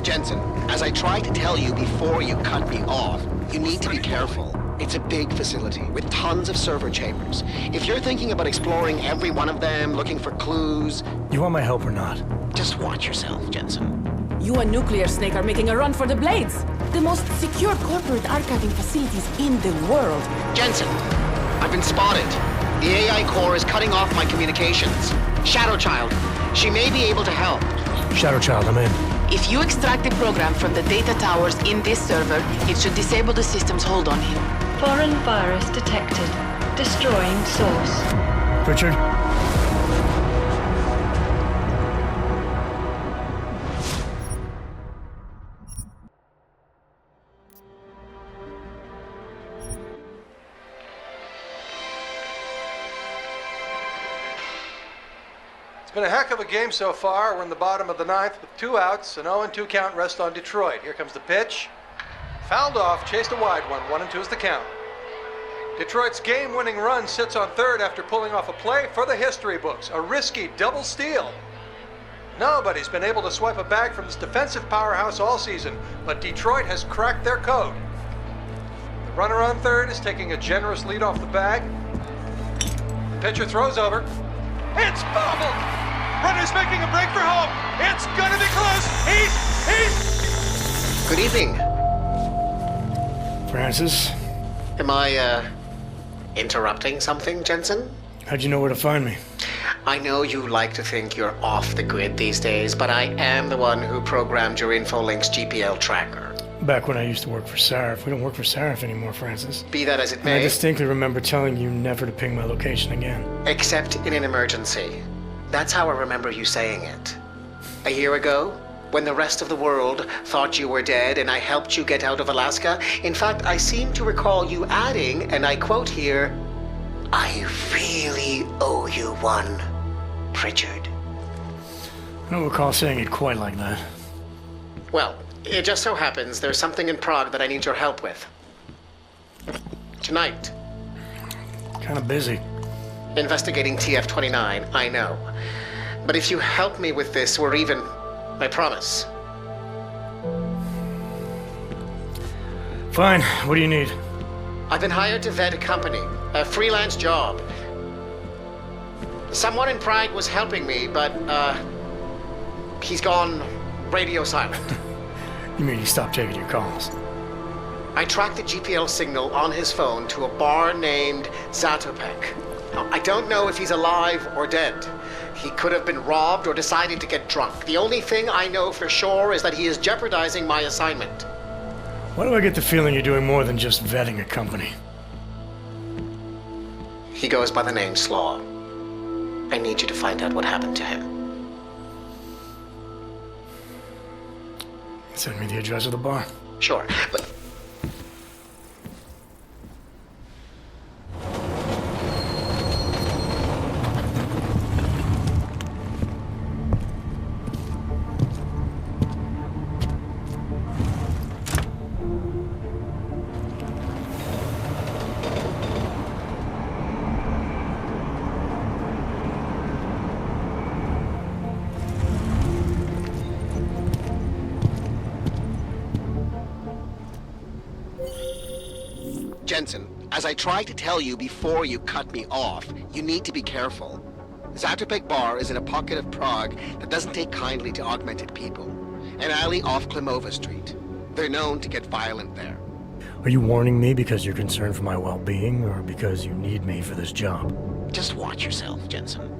Jensen, as I tried to tell you before you cut me off, you need to be careful. It's a big facility with tons of server chambers. If you're thinking about exploring every one of them, looking for clues... You want my help or not? Just watch yourself, Jensen. You and Nuclear Snake are making a run for the Blades. The most secure corporate archiving facilities in the world. Jensen, I've been spotted. The AI core is cutting off my communications. Shadow Child, she may be able to help. Shadow Child, I'm in. If you extract the program from the data towers in this server, it should disable the system's hold on him. Foreign virus detected. Destroying source. Richard? It's been a heck of a game so far. We're in the bottom of the ninth with 2 outs, an 0-2 count rest on Detroit. Here comes the pitch. Fouled off, chased a wide one. 1-2 is the count. Detroit's game-winning run sits on third after pulling off a play for the history books. A risky double steal. Nobody's been able to swipe a bag from this defensive powerhouse all season, but Detroit has cracked their code. The runner on third is taking a generous lead off the bag. The pitcher throws over. It's bobbled! Runner's making a break for home. It's gonna be close. He's... Good evening. Francis? Am I, interrupting something, Jensen? How'd you know where to find me? I know you like to think you're off the grid these days, but I am the one who programmed your Infolink's GPL tracker. Back when I used to work for Sarif. We don't work for Sarif anymore, Francis. Be that as it And may. I distinctly remember telling you never to ping my location again. Except in an emergency. That's how I remember you saying it. A year ago, when the rest of the world thought you were dead and I helped you get out of Alaska, in fact, I seem to recall you adding, and I quote here, "I really owe you one, Pritchard." I don't recall saying it quite like that. Well, it just so happens there's something in Prague that I need your help with. Tonight. Kinda busy. Investigating TF-29, I know. But if you help me with this, we're even. I promise. Fine, what do you need? I've been hired to vet a company, a freelance job. Someone in Prague was helping me, but, he's gone radio silent. You mean he stopped taking your calls? I tracked the GPL signal on his phone to a bar named Zatopek. Now, I don't know if he's alive or dead. He could have been robbed or decided to get drunk. The only thing I know for sure is that he is jeopardizing my assignment. Why do I get the feeling you're doing more than just vetting a company? He goes by the name Slaw. I need you to find out what happened to him. Send me the address of the bar. Sure, but... Jensen, as I tried to tell you before you cut me off, you need to be careful. Zatopek Bar is in a pocket of Prague that doesn't take kindly to augmented people. An alley off Klimova Street. They're known to get violent there. Are you warning me because you're concerned for my well-being, or because you need me for this job? Just watch yourself, Jensen.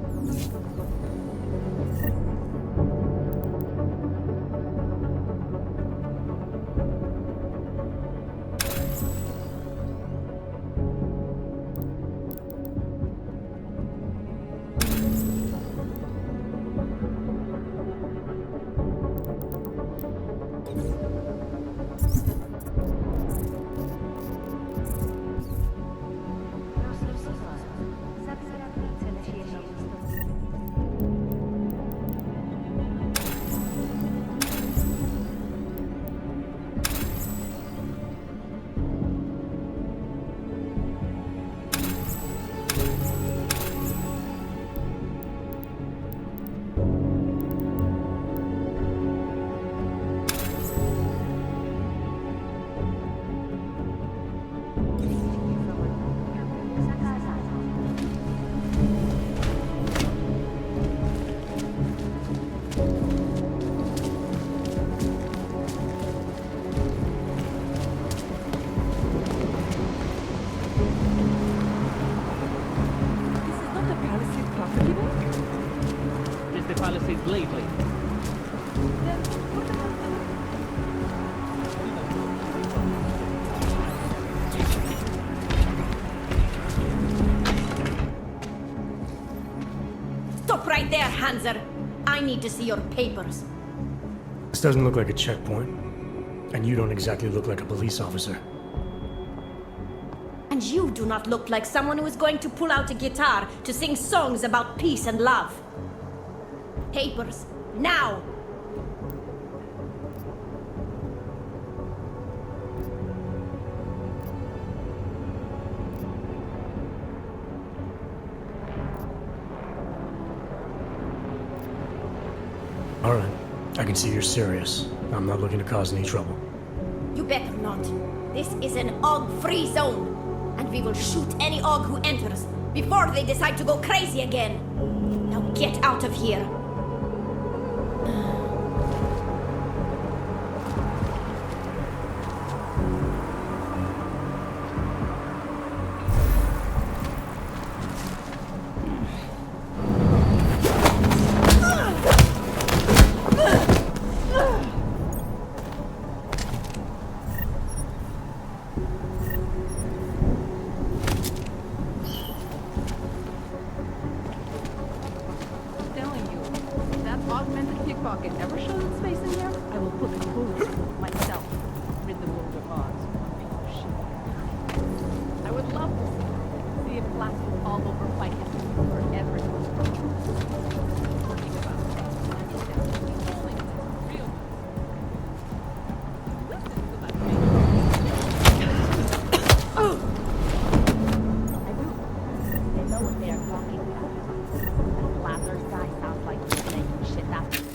Palisade Blade lately? Stop right there, Hanser. I need to see your papers. This doesn't look like a checkpoint. And you don't exactly look like a police officer. And you do not look like someone who is going to pull out a guitar to sing songs about peace and love. Papers, now! Alright, I can see you're serious. I'm not looking to cause any trouble. You better not. This is an AUG-free zone. And we will shoot any AUG who enters before they decide to go crazy again. Now get out of here. Pickpocket ever shows its face in here, I will put the bullets myself. Rid the world of odds. I would love to see it blasted all over by history forever. Think about it. Real. Listen to that thing. I do. They know what they are talking about. That Lazarus guy sounds like he's making shit happen.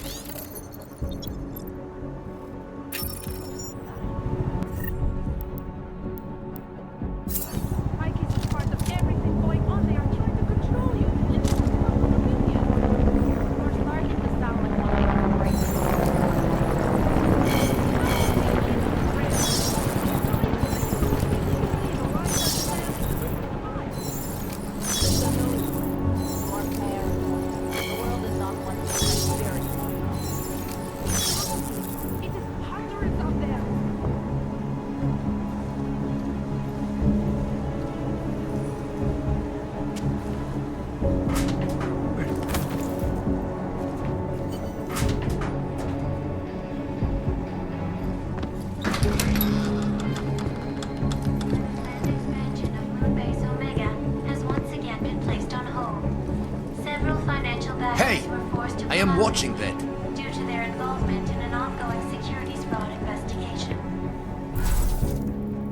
I am watching that. Due to their involvement in an ongoing securities fraud investigation.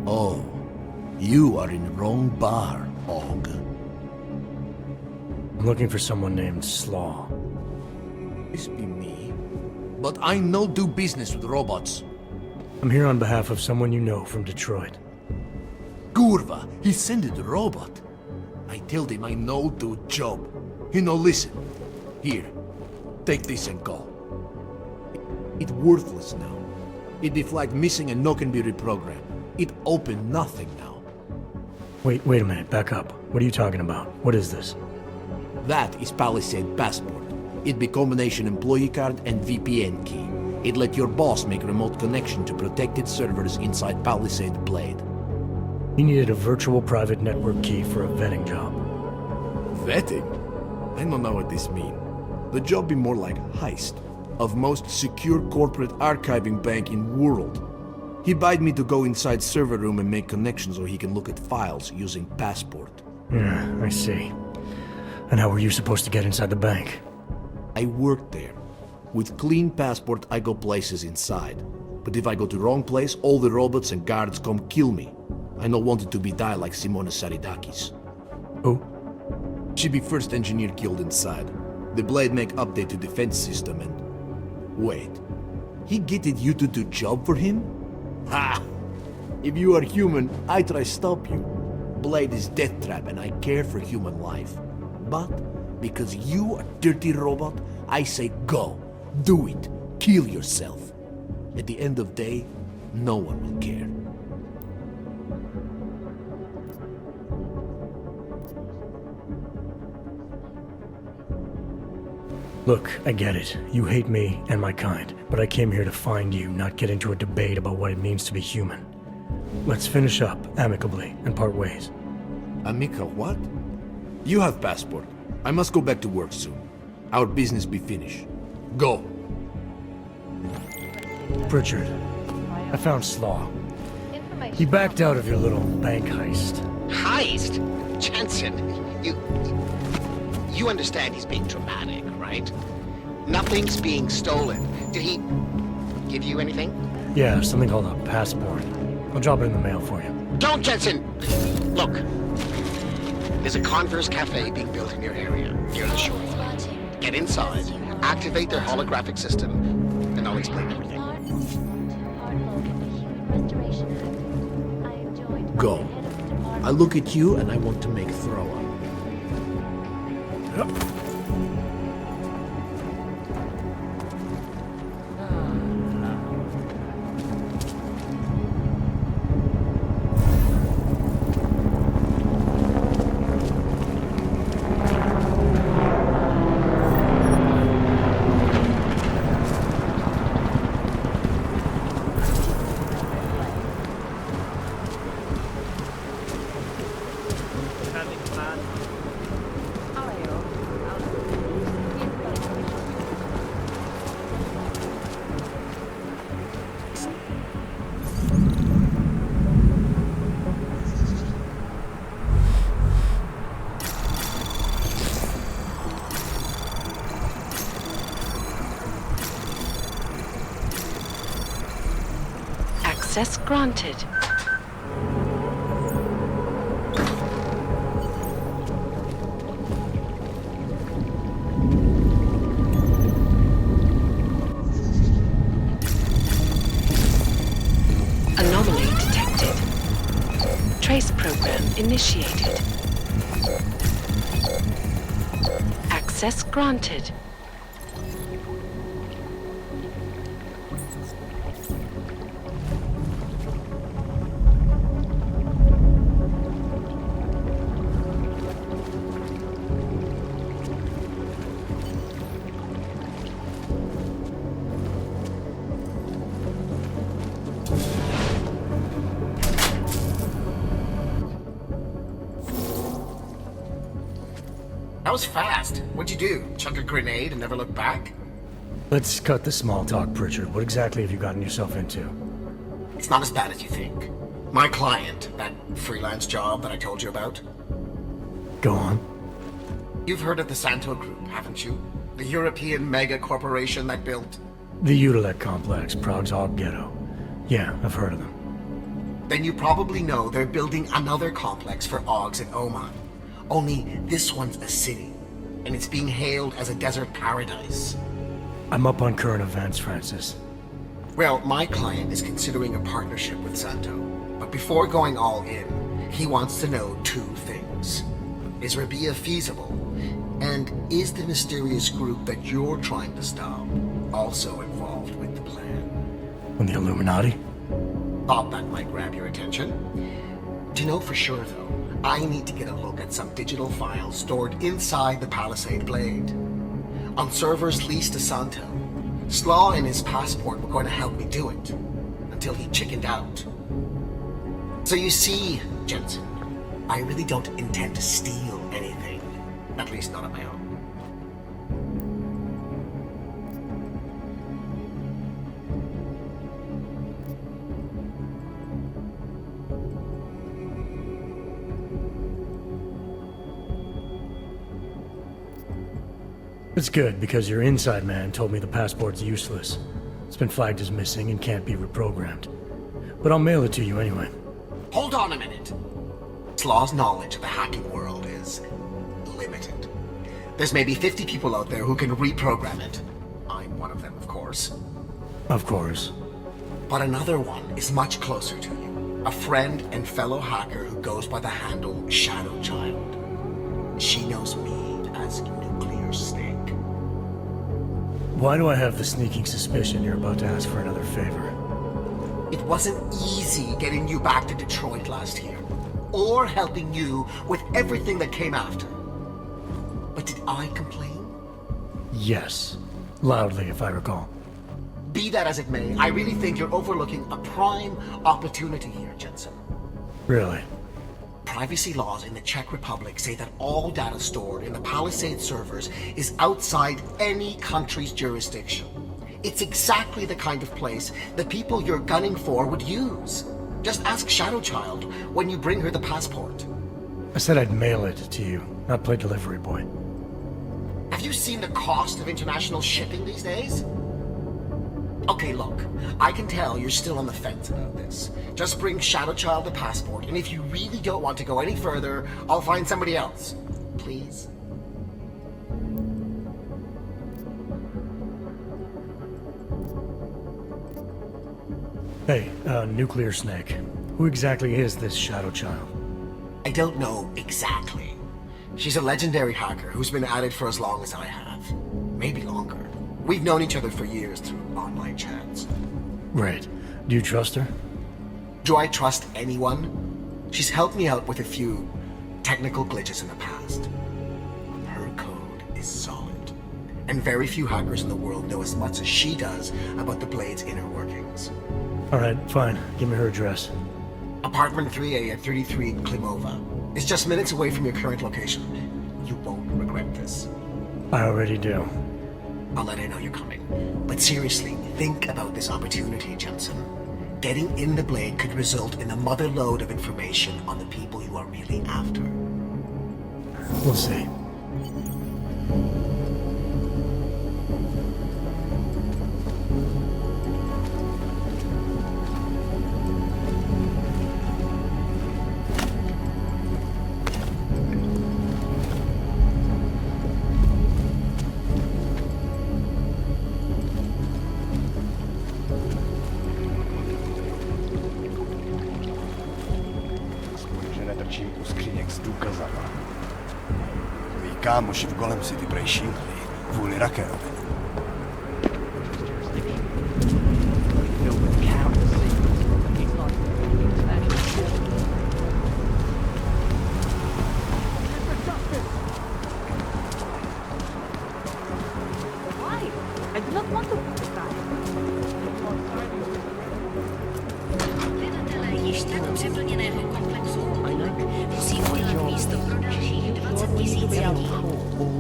Oh, you are in the wrong bar, Og. I'm looking for someone named Slaw. This be me. But I no do business with robots. I'm here on behalf of someone you know from Detroit. Kurva, he sent the robot. I told him I no do job. He no listen. Here, take this and go. It worthless now. It deflagged missing and no can be reprogrammed. It opened nothing now. Wait a minute, back up. What are you talking about? What is this? That is Palisade Passport. It be combination employee card and VPN key. It let your boss make remote connection to protected servers inside Palisade Blade. He needed a virtual private network key for a vetting job. Vetting? I don't know what this means. The job be more like heist of most secure corporate archiving bank in world. He bade me to go inside server room and make connections so he can look at files using Passport. Yeah, I see. And how were you supposed to get inside the bank? I worked there. With clean Passport, I go places inside. But if I go to wrong place, all the robots and guards come kill me. I no wanted to be die like Simona Saridakis. Who? She be first engineer killed inside. The Blade make update to defense system and... Wait. He getted you to do job for him? Ha! If you are human, I try stop you. Blade is death trap and I care for human life. But, because you are dirty robot, I say go. Do it. Kill yourself. At the end of day, no one will care. Look, I get it. You hate me and my kind, but I came here to find you, not get into a debate about what it means to be human. Let's finish up amicably and part ways. Amica, what? You have passport. I must go back to work soon. Our business be finished. Go. Pritchard, I found Slaw. He backed out of your little bank heist. Heist? Jensen, you understand he's being dramatic, right? Nothing's being stolen. Did he give you anything? Yeah, something called a passport. I'll drop it in the mail for you. Don't, Jensen! Look, there's a Converse cafe being built in your area, near the shore. Get inside, activate their holographic system, and I'll explain everything. Go. I look at you and I want to make throw up. Access granted. Anomaly detected. Trace program initiated. Access granted. That was fast. What'd you do? Chuck a grenade and never look back? Let's cut the small talk, Pritchard. What exactly have you gotten yourself into? It's not as bad as you think. My client, that freelance job that I told you about. Go on. You've heard of the Santo Group, haven't you? The European mega corporation that built... The Utilec complex, Prague's Og Ghetto. Yeah, I've heard of them. Then you probably know they're building another complex for Ogs in Oman. Only this one's a city, and it's being hailed as a desert paradise. I'm up on current events, Francis. Well, my client is considering a partnership with Santo, but before going all in, he wants to know two things. Is Rabia feasible? And is the mysterious group that you're trying to stop also involved with the plan? From the Illuminati? Thought that might grab your attention. To know for sure, though, I need to get a look at some digital files stored inside the Palisade Blade. On servers leased to Santo, Slaw and his passport were going to help me do it, until he chickened out. So you see, Jensen, I really don't intend to steal anything. At least not on my own. It's good, because your inside man told me the passport's useless. It's been flagged as missing and can't be reprogrammed. But I'll mail it to you anyway. Hold on a minute. Slaw's knowledge of the hacking world is limited. There's maybe 50 people out there who can reprogram it. I'm one of them, of course. Of course. But another one is much closer to you. A friend and fellow hacker who goes by the handle Shadow Child. She knows me as Nuclear Snake. Why do I have the sneaking suspicion you're about to ask for another favor? It wasn't easy getting you back to Detroit last year, or helping you with everything that came after. But did I complain? Yes. Loudly, if I recall. Be that as it may, I really think you're overlooking a prime opportunity here, Jensen. Really? Privacy laws in the Czech Republic say that all data stored in the Palisade servers is outside any country's jurisdiction. It's exactly the kind of place the people you're gunning for would use. Just ask Shadowchild when you bring her the passport. I said I'd mail it to you, not play delivery boy. Have you seen the cost of international shipping these days? Okay, look, I can tell you're still on the fence about this. Just bring Shadowchild the passport, and if you really don't want to go any further, I'll find somebody else. Please? Hey, Nuclear Snake. Who exactly is this Shadowchild? I don't know exactly. She's a legendary hacker who's been at it for as long as I have. Maybe longer. We've known each other for years through online chats. Right. Do you trust her? Do I trust anyone? She's helped me out with a few technical glitches in the past. Her code is solid. And very few hackers in the world know as much as she does about the Blade's inner workings. Alright, fine. Give me her address. Apartment 3A at 33 Klimova. It's just minutes away from your current location. You won't regret this. I already do. I'll let her know you're coming. But seriously, think about this opportunity, Jensen. Getting in the Blade could result in a mother lode of information on the people you are really after. We'll see. Kámoši v Golem City prej šíleli kvůli Rakerovi. I do not want to. Obyvatelé již tak přeplněného komplexu musí udělat místo pro dalších 20 000 lidí.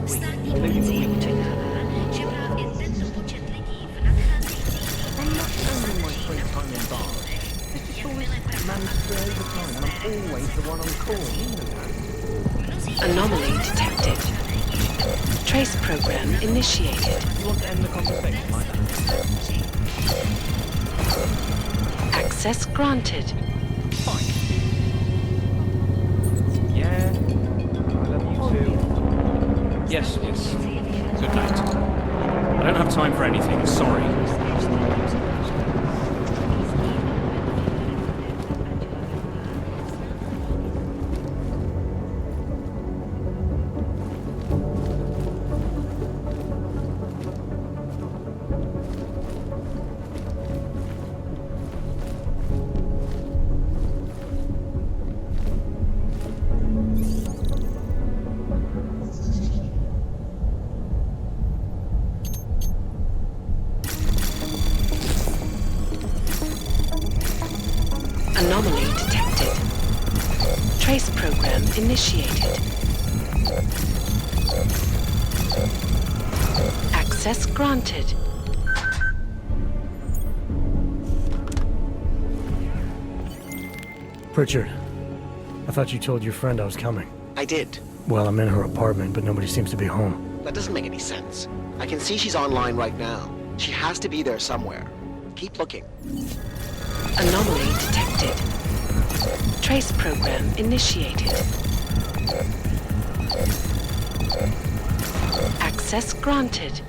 Státní policie očekává, že právě tento počet lidí v nadcházejících Anomaly detected. Trace program initiated. Access granted. Yeah, I love you too. Yes, yes. Good night. I don't have time for anything, sorry. Anomaly detected. Trace program initiated. Access granted. Pritchard, I thought you told your friend I was coming. I did. Well, I'm in her apartment, but nobody seems to be home. That doesn't make any sense. I can see she's online right now. She has to be there somewhere. Keep looking. Anomaly detected. Trace program initiated. Access granted.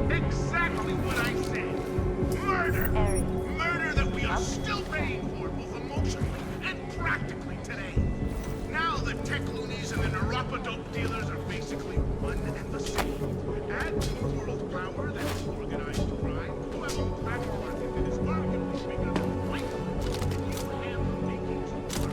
Fix still paying for it, both emotionally and practically today. Now the tech loonies and the neuropadope dealers are basically one and the same. Add to world power that's organized crime, who have a black market that is arguably bigger than white, and you have making some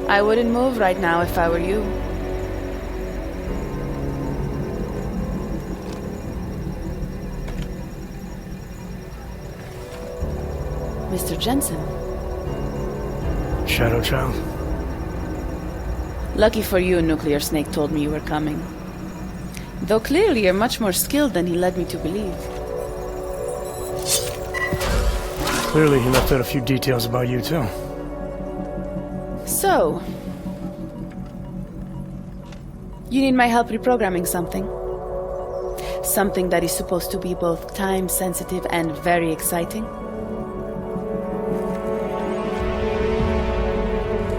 I wouldn't move right now if I were you. Mr. Jensen. Shadow Child? Lucky for you, Nuclear Snake told me you were coming. Though clearly you're much more skilled than he led me to believe. Clearly he left out a few details about you too. So, you need my help reprogramming something. Something that is supposed to be both time-sensitive and very exciting.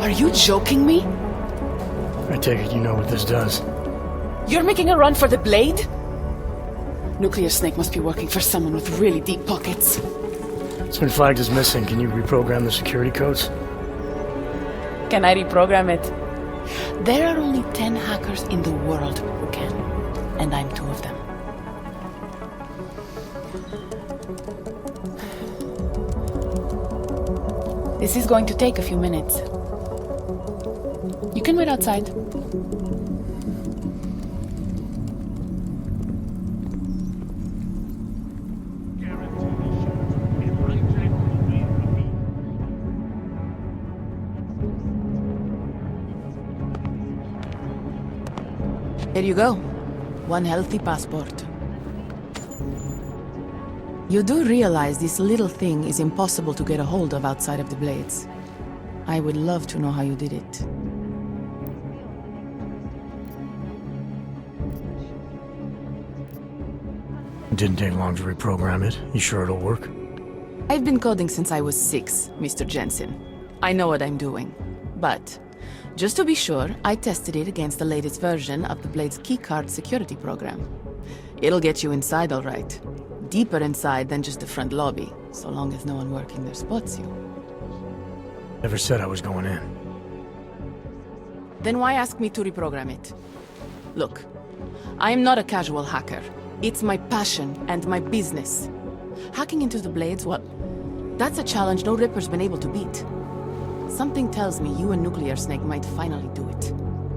Are you joking me? I take it you know what this does. You're making a run for the blade? Nuclear Snake must be working for someone with really deep pockets. It's been flagged as missing. Can you reprogram the security codes? Can I reprogram it? There are only 10 hackers in the world who can, and I'm 2 of them. This is going to take a few minutes. You can wait outside. Here you go. 1 healthy passport. You do realize this little thing is impossible to get a hold of outside of the Blades. I would love to know how you did it. It didn't take long to reprogram it. You sure it'll work? I've been coding since I was 6, Mr. Jensen. I know what I'm doing. But, just to be sure, I tested it against the latest version of the Blade's keycard security program. It'll get you inside all right. Deeper inside than just the front lobby, so long as no one working there spots you. Never said I was going in. Then why ask me to reprogram it? Look, I am not a casual hacker. It's my passion and my business. Hacking into the Blades, well, that's a challenge no Ripper's been able to beat. Something tells me you and Nuclear Snake might finally do it.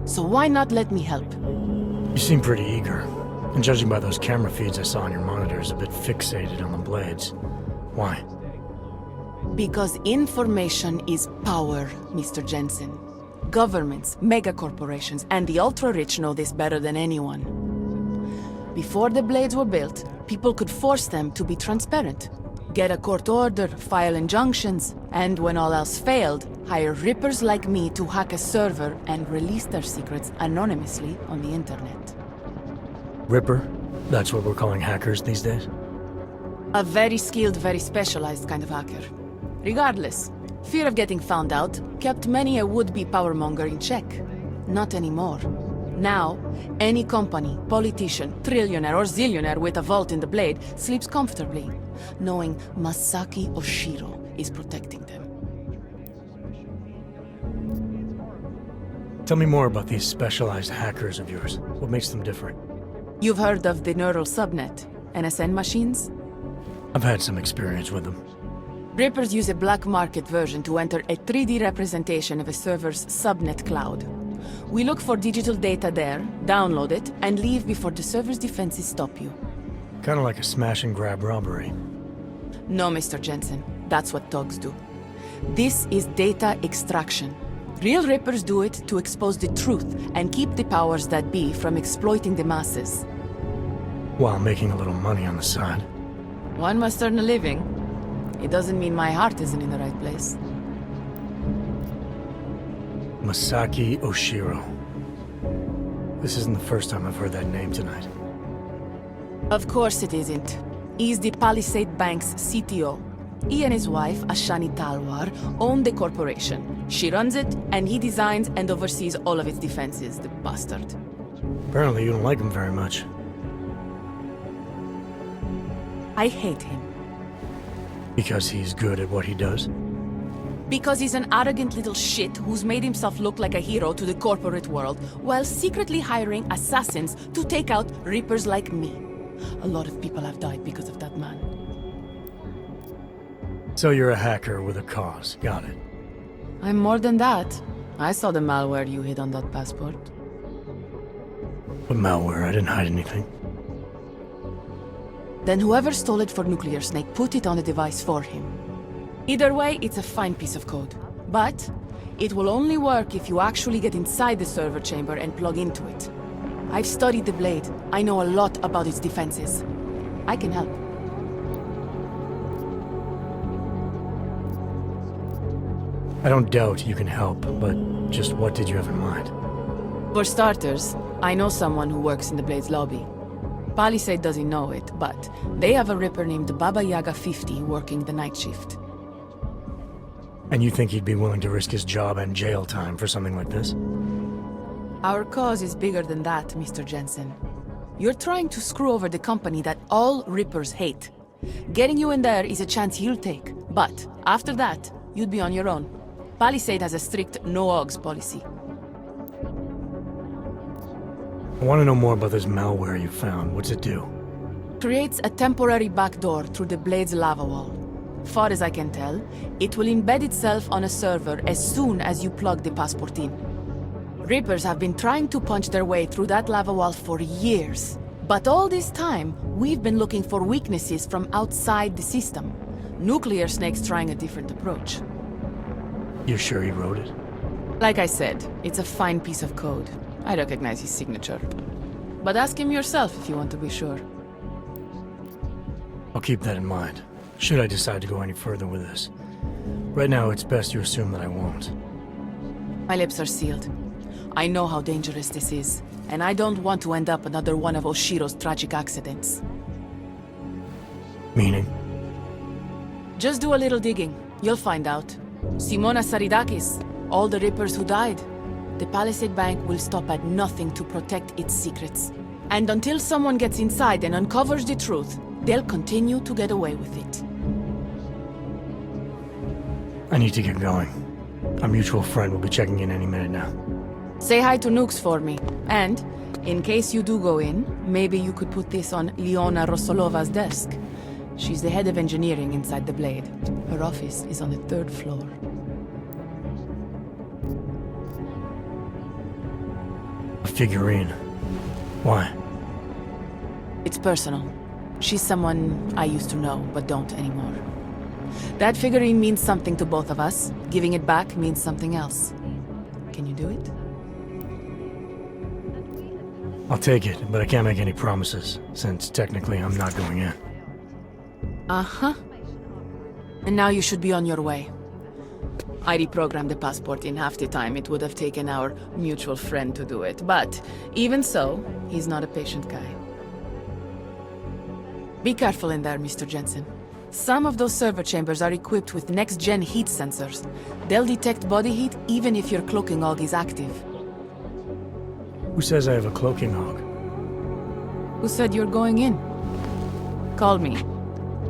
So why not let me help? You seem pretty eager. And judging by those camera feeds I saw on your monitors, a bit fixated on the Blades. Why? Because information is power, Mr. Jensen. Governments, megacorporations, and the ultra-rich know this better than anyone. Before the Blades were built, people could force them to be transparent. Get a court order, file injunctions, and when all else failed, hire rippers like me to hack a server and release their secrets anonymously on the internet. Ripper? That's what we're calling hackers these days? A very skilled, very specialized kind of hacker. Regardless, fear of getting found out kept many a would-be powermonger in check. Not anymore. Now, any company, politician, trillionaire or zillionaire with a vault in the Blade sleeps comfortably, knowing Masaki Oshiro is protecting them. Tell me more about these specialized hackers of yours. What makes them different? You've heard of the neural subnet, NSN machines? I've had some experience with them. Rippers use a black market version to enter a 3D representation of a server's subnet cloud. We look for digital data there, download it, and leave before the server's defenses stop you. Kinda like a smash-and-grab robbery. No, Mr. Jensen. That's what dogs do. This is data extraction. Real Rippers do it to expose the truth and keep the powers that be from exploiting the masses. While making a little money on the side. One must earn a living. It doesn't mean my heart isn't in the right place. Masaki Oshiro. This isn't the first time I've heard that name tonight. Of course it isn't. He's the Palisade Bank's CTO. He and his wife, Ashani Talwar, own the corporation. She runs it, and he designs and oversees all of its defenses, the bastard. Apparently you don't like him very much. I hate him. Because he's good at what he does? Because he's an arrogant little shit who's made himself look like a hero to the corporate world, while secretly hiring assassins to take out Rippers like me. A lot of people have died because of that man. So you're a hacker with a cause. Got it. I'm more than that. I saw the malware you hid on that passport. But malware, I didn't hide anything. Then whoever stole it for Nuclear Snake put it on the device for him. Either way, it's a fine piece of code. But it will only work if you actually get inside the server chamber and plug into it. I've studied the Blade. I know a lot about its defenses. I can help. I don't doubt you can help, but just what did you have in mind? For starters, I know someone who works in the Blade's lobby. Palisade doesn't know it, but they have a Ripper named Baba Yaga 50 working the night shift. And you think he'd be willing to risk his job and jail time for something like this? Our cause is bigger than that, Mr. Jensen. You're trying to screw over the company that all Rippers hate. Getting you in there is a chance he'll take, but after that, you'd be on your own. Palisade has a strict no-ogs policy. I want to know more about this malware you found. What's it do? Creates a temporary backdoor through the Blade's lava wall. Far as I can tell, it will embed itself on a server as soon as you plug the passport in. Rippers have been trying to punch their way through that lava wall for years. But all this time, we've been looking for weaknesses from outside the system. Nuclear Snake's trying a different approach. You're sure he wrote it? Like I said, it's a fine piece of code. I recognize his signature. But ask him yourself if you want to be sure. I'll keep that in mind, should I decide to go any further with this. Right now, it's best you assume that I won't. My lips are sealed. I know how dangerous this is, and I don't want to end up another one of Oshiro's tragic accidents. Meaning? Just do a little digging. You'll find out. Simona Saridakis, all the Rippers who died. The Palisade Bank will stop at nothing to protect its secrets. And until someone gets inside and uncovers the truth, they'll continue to get away with it. I need to get going. Our mutual friend will be checking in any minute now. Say hi to Nukes for me. And, in case you do go in, maybe you could put this on Leona Rosolova's desk. She's the head of engineering inside the Blade. Her office is on the 3rd floor. A figurine. Why? It's personal. She's someone I used to know, but don't anymore. That figurine means something to both of us. Giving it back means something else. Can you do it? I'll take it, but I can't make any promises, since technically I'm not going in. Uh-huh. And now you should be on your way. I reprogrammed the passport in half the time it would have taken our mutual friend to do it, but even so, he's not a patient guy. Be careful in there, Mr. Jensen. Some of those server chambers are equipped with next-gen heat sensors. They'll detect body heat even if your cloaking og is active. Who says I have a cloaking og? Who said you're going in? Call me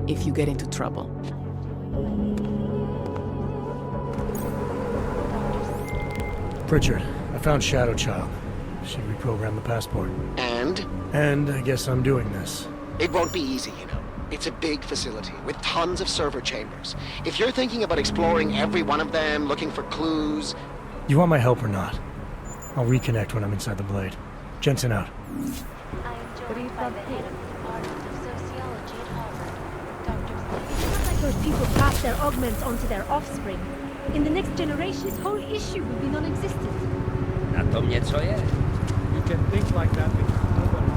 if you get into trouble. Pritchard, I found Shadow Child. She reprogrammed the passport. And? And I guess I'm doing this. It won't be easy, you know. It's a big facility with tons of server chambers. If you're thinking about exploring every one of them, looking for clues... You want my help or not? I'll reconnect when I'm inside the Blade. Jensen out. Those people pass their augments onto their offspring. In the next generation, this whole issue will be non-existent. Na tom něco je. You can think like that because nobody...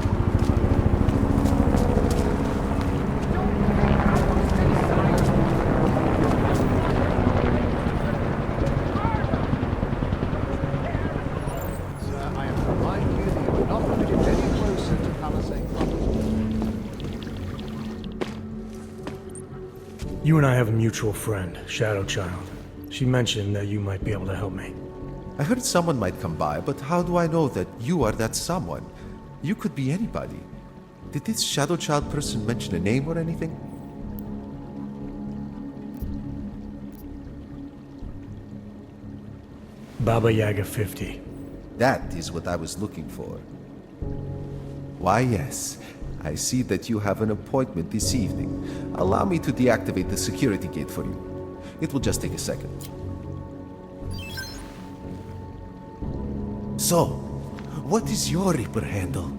Sir, I am reminding you that you are not permitted any closer to Palisade Blade. You and I have a mutual friend, Shadow Child. She mentioned that you might be able to help me. I heard someone might come by, but how do I know that you are that someone? You could be anybody. Did this Shadow Child person mention a name or anything? Baba Yaga 50. That is what I was looking for. Why, yes. I see that you have an appointment this evening. Allow me to deactivate the security gate for you. It will just take a second. So, what is your Reaper handle?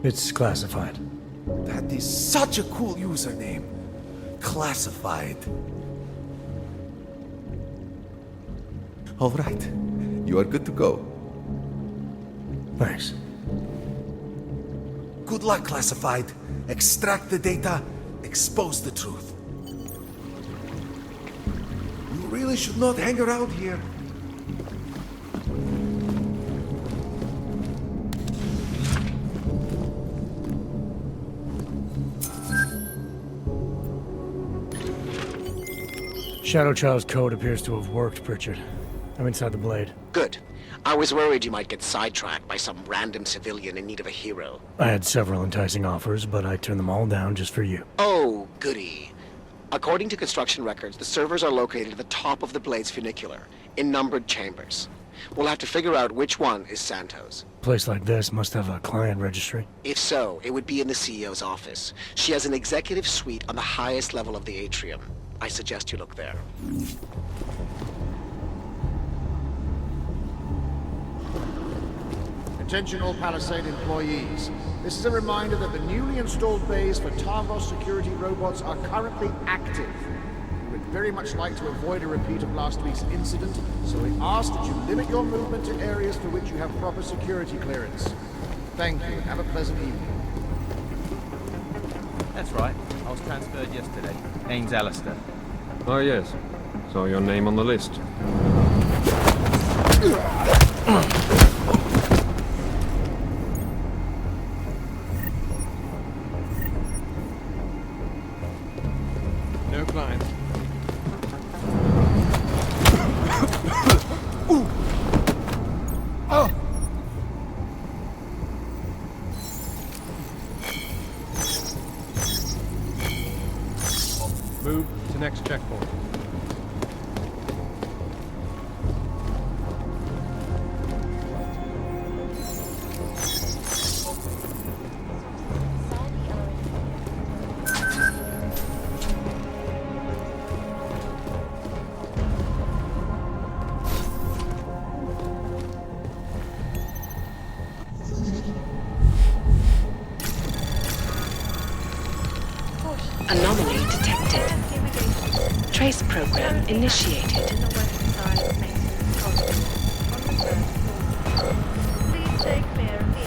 It's classified. That is such a cool username. Classified. All right. You are good to go. Thanks. Good luck, Classified. Extract the data, expose the truth. You really should not hang around here. Shadow Child's code appears to have worked, Pritchard. I'm inside the Blade. Good. I was worried you might get sidetracked by some random civilian in need of a hero. I had several enticing offers, but I turned them all down just for you. Oh, goody. According to construction records, the servers are located at the top of the Blade's funicular, in numbered chambers. We'll have to figure out which one is Santos. A place like this must have a client registry. If so, it would be in the CEO's office. She has an executive suite on the highest level of the atrium. I suggest you look there. Attention all Palisade employees. This is a reminder that the newly installed bays for Tarvos security robots are currently active. We would very much like to avoid a repeat of last week's incident, so we ask that you limit your movement to areas for which you have proper security clearance. Thank you, and have a pleasant evening. That's right. I was transferred yesterday. Name's Alistair. Oh yes. Saw your name on the list. No clients. Move to next checkpoint. Anomaly detected. Trace program initiated. Please take care of the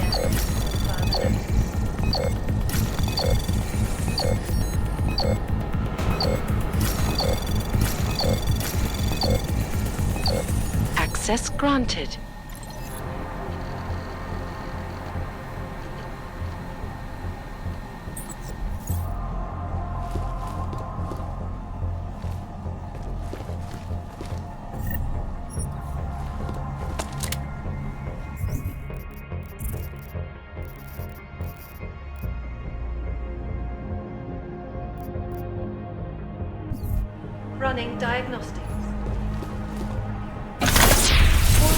Access granted. Running diagnostics. All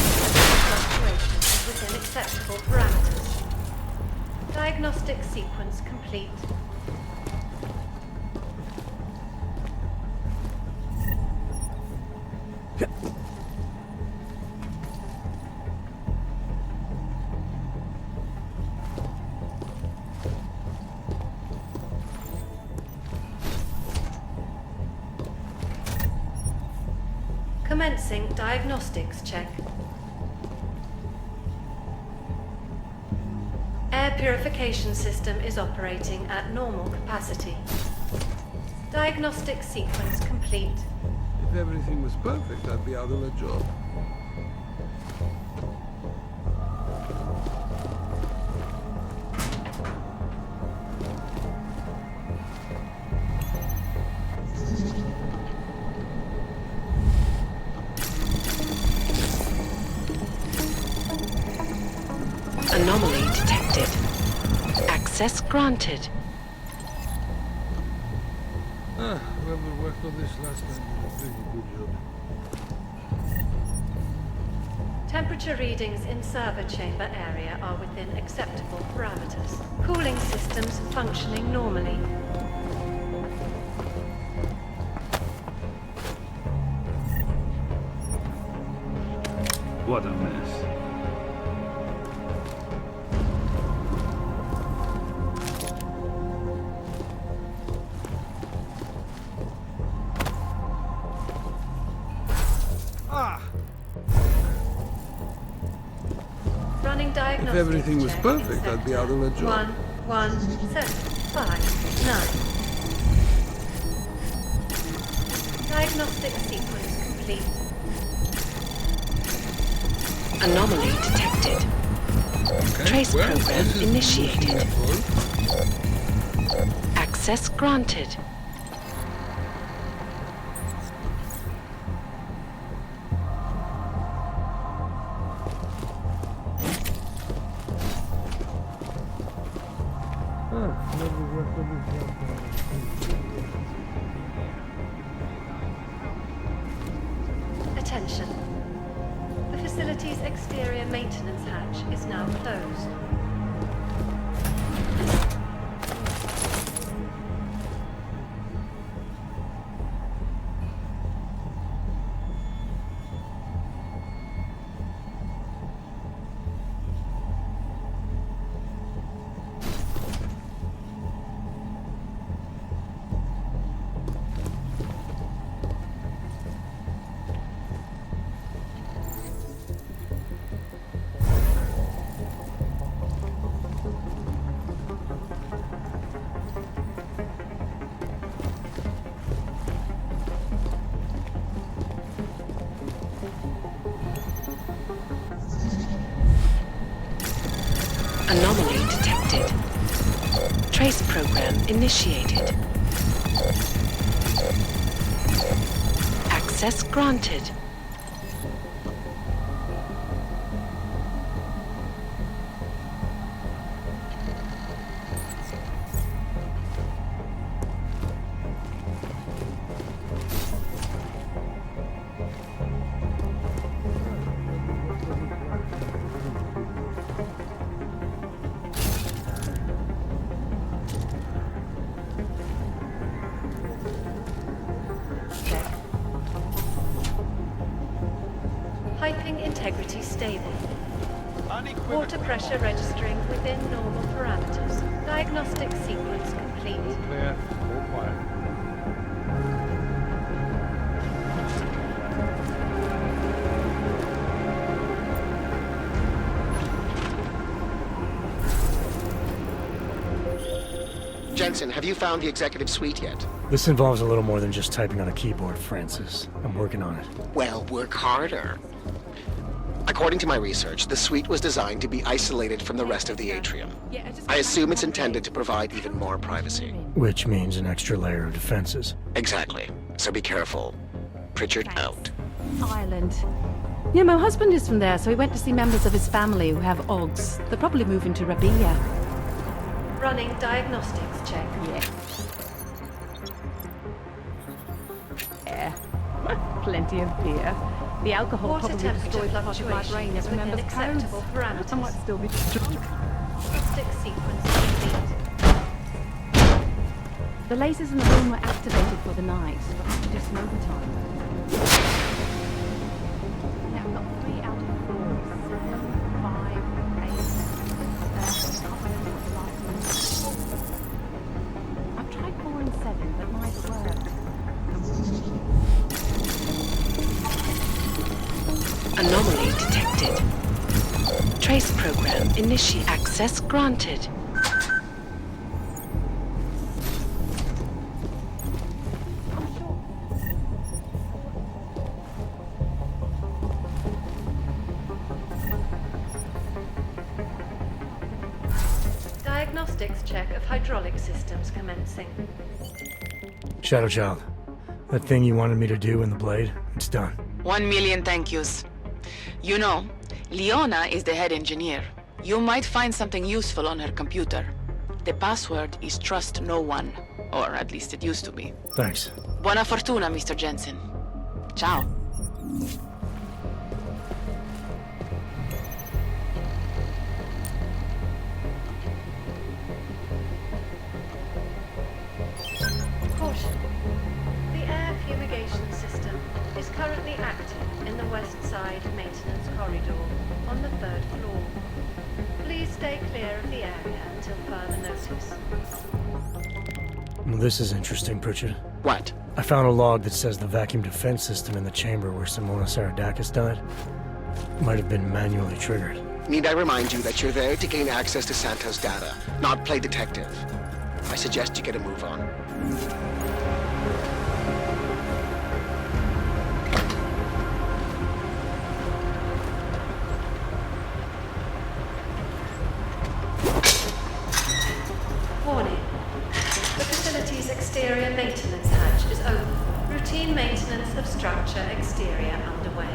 fluctuations within acceptable parameters. Diagnostic sequence complete. Commencing diagnostics check. Air purification system is operating at normal capacity. Diagnostic sequence complete. If everything was perfect, I'd be out of a job. Anomaly detected. Access granted. Whoever worked on this last time did a pretty good job. Temperature readings in server chamber area are within acceptable parameters. Cooling systems functioning normally. What a mess. Running diagnostics. If everything was check perfect, I'd be out of a job. 1, 7, 5, 9. Diagnostic sequence complete. Anomaly detected. Trace program initiated. Access granted. Attention. The facility's exterior maintenance hatch is now closed. Anomaly detected. Trace program initiated. Access granted. Piping integrity stable. Water pressure registering within normal parameters. Diagnostic sequence complete. Clear, all quiet. Jensen, have you found the executive suite yet? This involves a little more than just typing on a keyboard, Francis. I'm working on it. Well, work harder. According to my research, the suite was designed to be isolated from the rest of the atrium. I assume it's intended to provide even more privacy. Which means an extra layer of defenses. Exactly. So be careful. Pritchard out. Ireland. Yeah, my husband is from there, so he went to see members of his family who have OGs. They're probably moving to Rabia. Running diagnostics check. Yeah. Plenty of beer. The alcohol Water probably temperature destroyed part of my brain as within remembers acceptable codes. parameters. I might still be drunk. Diagnostic sequence complete. The lasers in the room were activated for the night. We'll have to do some overtime. Yeah, I've got 3 out of 4. 7, 5, 8. I can't remember what the last one was. I've tried 4 and 7, but neither worked. Anomaly detected. Trace program initiate. Access granted. Diagnostics check of hydraulic systems commencing. Shadow Child, that thing you wanted me to do in the blade, it's done. 1 million thank yous. You know, Leona is the head engineer. You might find something useful on her computer. The password is trust no one. Or at least it used to be. Thanks. Buona fortuna, Mr. Jensen. Ciao. Caution. The air fumigation system is currently active in the west side maintenance corridor on the 3rd floor. Please stay clear of the area until further notice. Well, this is interesting, Pritchard. What? I found a log that says the vacuum defense system in the chamber where Simona Saradakis died might have been manually triggered. Need I remind you that you're there to gain access to Santos' data, not play detective? I suggest you get a move on. Warning. The facility's exterior maintenance hatch is open. Routine maintenance of structure exterior underway.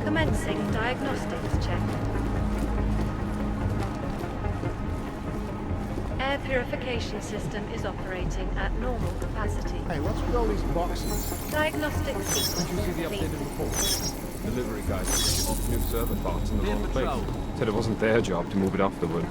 Commencing diagnostics check. Air purification system is operating at normal capacity. Hey, what's with all these boxes? Diagnostic sequence Did you see the complete. updated report? Delivery guys shipped off new server parts in the wrong place. patrol. Said it wasn't their job to move it off the wood.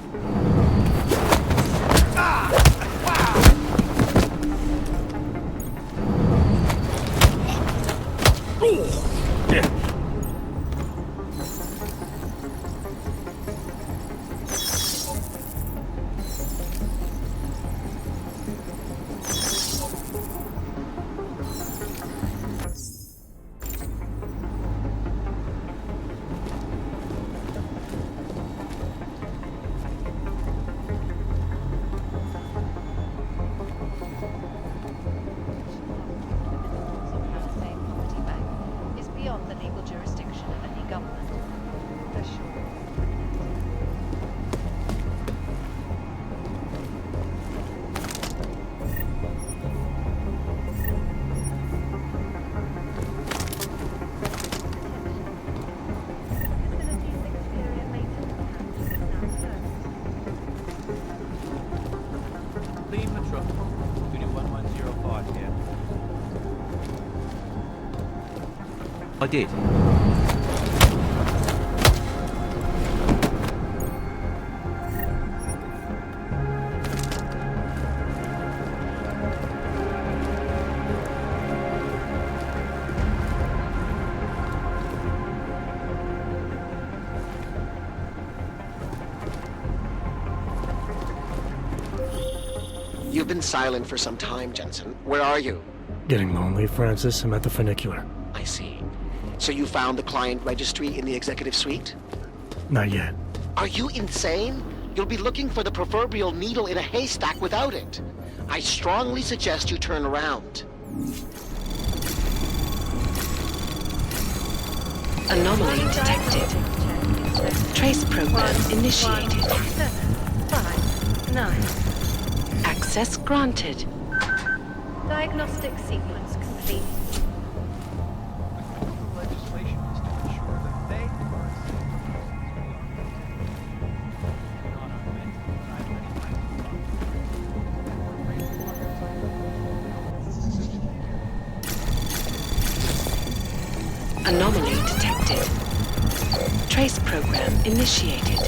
Is beyond the legal jurisdiction of any government. Assure. Leave the truck. Unit 1105 here. I did. You've been silent for some time, Jensen. Where are you? Getting lonely, Francis. I'm at the funicular. I see. So you found the client registry in the executive suite? Not yet. Are you insane? You'll be looking for the proverbial needle in a haystack without it. I strongly suggest you turn around. Anomaly detected. Trace program initiated. 7, 5, 9. Access granted. Diagnostic sequence complete. Legislation is to ensure that they are safe. Trace program initiated.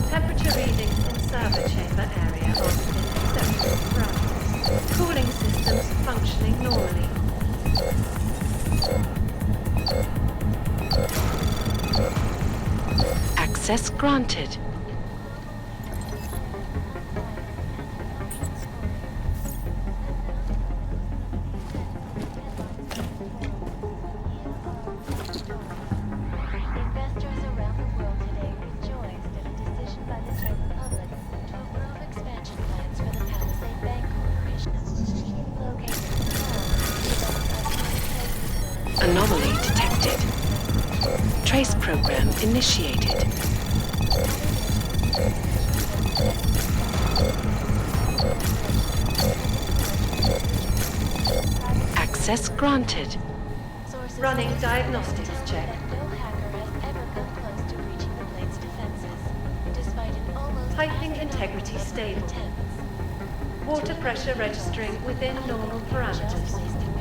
Temperature readings in server chamber area are within acceptable parameters. Cooling systems functioning normally. Access granted. Investors around the world today rejoiced at a decision by the Czech Republic to approve expansion plans for the Palisade Bank Corporation. Located in Anomaly detected. Trace program initiated. Access granted. Running diagnostics check. no hacker has ever come close to reaching the Blade's defenses, despite an almost Piping integrity stable. Water pressure registering within normal parameters.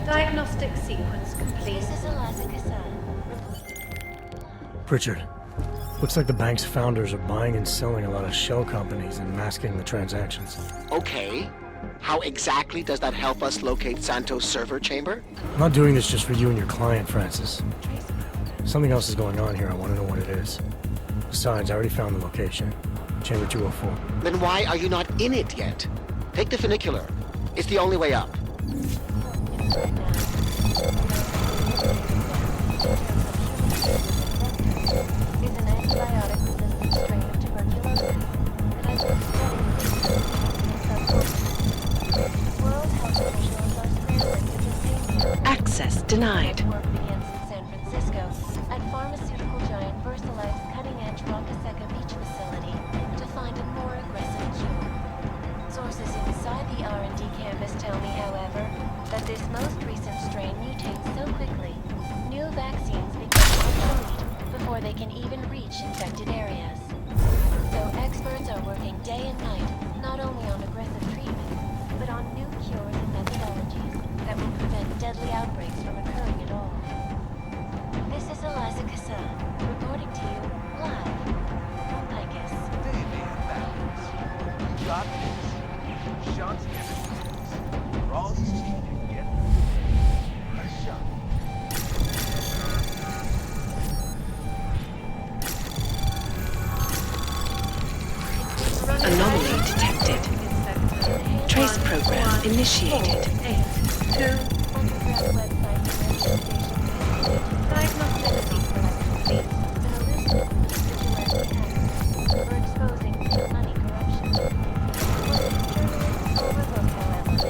Diagnostic sequence complete. This is Eliza Kassan. Pritchard, looks like the bank's founders are buying and selling a lot of shell companies and masking the transactions. Okay. How exactly does that help us locate Santos' server chamber? I'm not doing this just for you and your client, Francis. Something else is going on here. I want to know what it is. Besides, I already found the location. Chamber 204. Then why are you not in it yet? Take the funicular. It's the only way up. Is an antibiotic-resistant strain of tuberculosis that has been studied World health officials are scrambling to contain Access denied. work begins in San Francisco at pharmaceutical giant VersaLife's cutting-edge Rockasecca Beach facility to find a more aggressive cure. Sources inside the R&D campus tell me, however, that this most recent strain mutates so quickly, new vaccines become obsolete before they can even reach infected areas. So experts are working day and night, not only on aggressive treatments, but on new cures and methodologies that will prevent deadly outbreaks from occurring at all. This is Eliza Kassan, reporting to you live from Picus. Shots we're all just trying to get a shot. Anomaly detected. Trace program initiated. 2. Diagnostic sequence complete. For exposing money corruption. What journalists overlook, however, is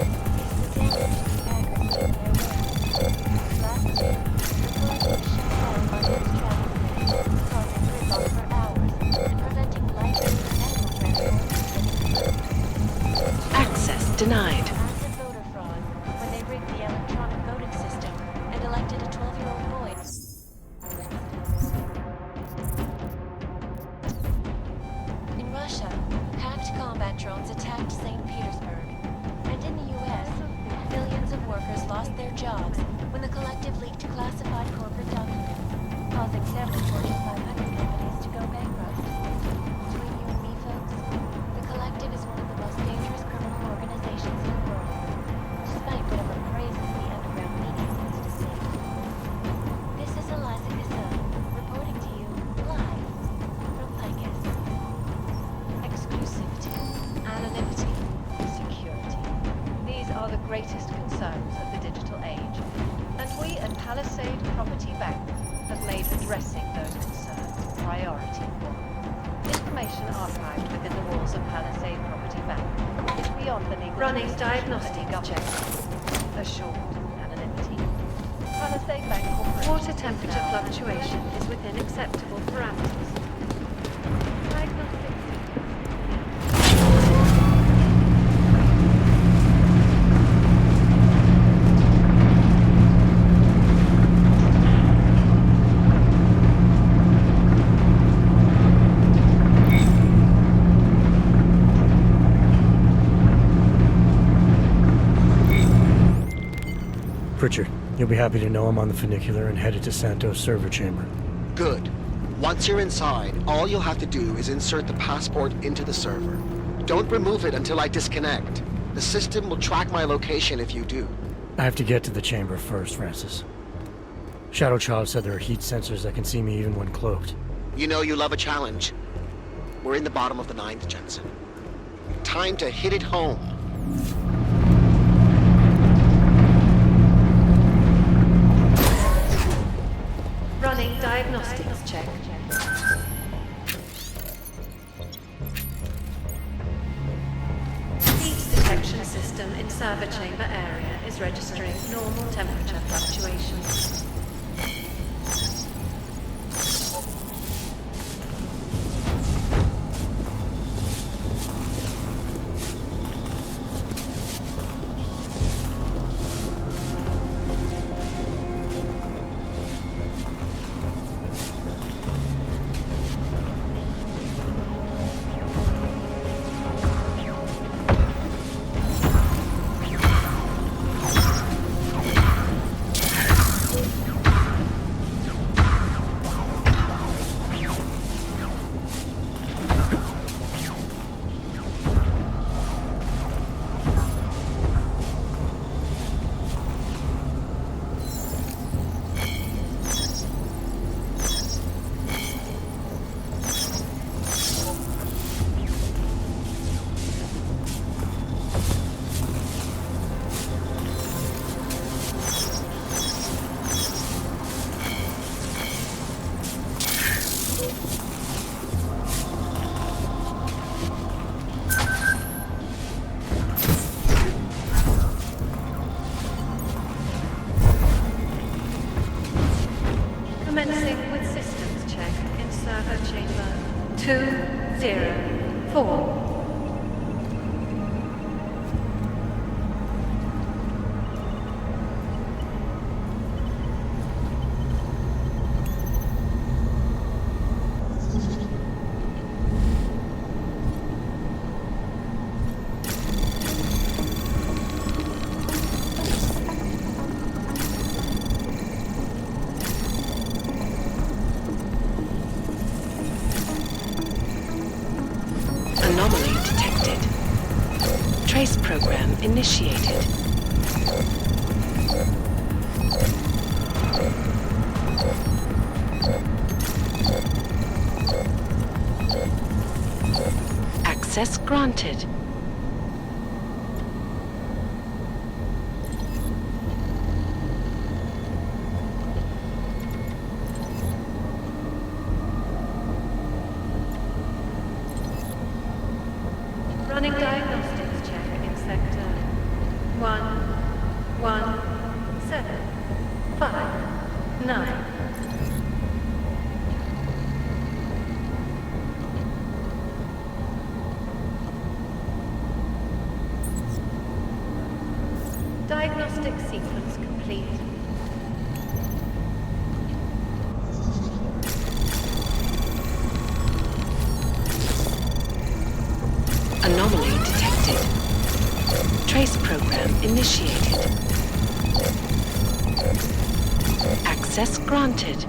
the damage to the accuracy in their work. Last year, the police shut down London's traffic lanes, causing gridlock for hours and preventing life-saving medical transport. Access denied. Massive voter fraud when they rigged the electronic voting system and elected a 12-year-old boy. In Russia, hacked combat drones attacked St. Petersburg. And in the US, millions of workers lost their jobs when the collective leaked classified corporate documents, causing several Fortune 500 companies to go bankrupt. Between you and me, folks, the collective is one of the most dangerous criminal organizations in the world, despite whatever praises the underground media seems to sing. This is Eliza Kassan, reporting to you live from Picus. Exclusivity, anonymity, security. These are the greatest concerns of the digital age. And we at Palisade Property Bank have made addressing those concerns priority one. Information archived within the walls of Palisade Property Bank is beyond the legal running diagnostic check. Assured anonymity. Palisade Bank Corporation. Water temperature fluctuation is within acceptable parameters. Diagnostic. Pritchard, you'll be happy to know I'm on the funicular and headed to Santos server chamber. Good. Once you're inside, all you'll have to do is insert the passport into the server. Don't remove it until I disconnect. The system will track my location if you do. I have to get to the chamber first, Francis. Shadow Child said there are heat sensors that can see me even when cloaked. You know you love a challenge. We're in the bottom of the 9th, Jensen. Time to hit it home. Running diagnostics check. Heat detection system in server chamber area is registering normal temperature fluctuations. Commencing with systems check in server chamber 204. Anomaly detected. Trace program initiated. Access granted. Running diagnostics check in sector 11759. Diagnostic sequence complete. Anomaly detected. Trace program initiated. Access granted.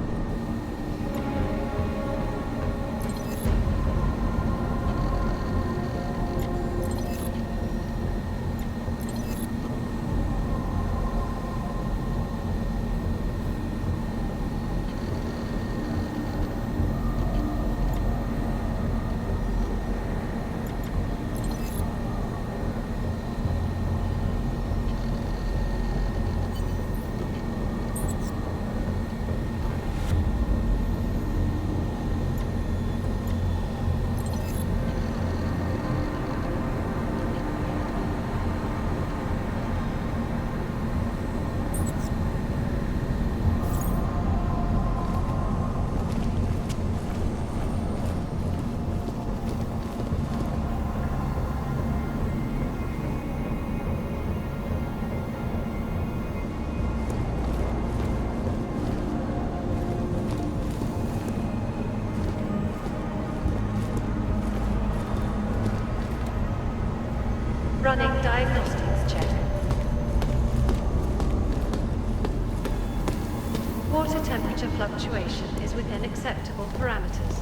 water temperature fluctuation is within acceptable parameters.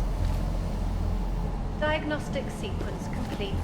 Diagnostic sequence complete.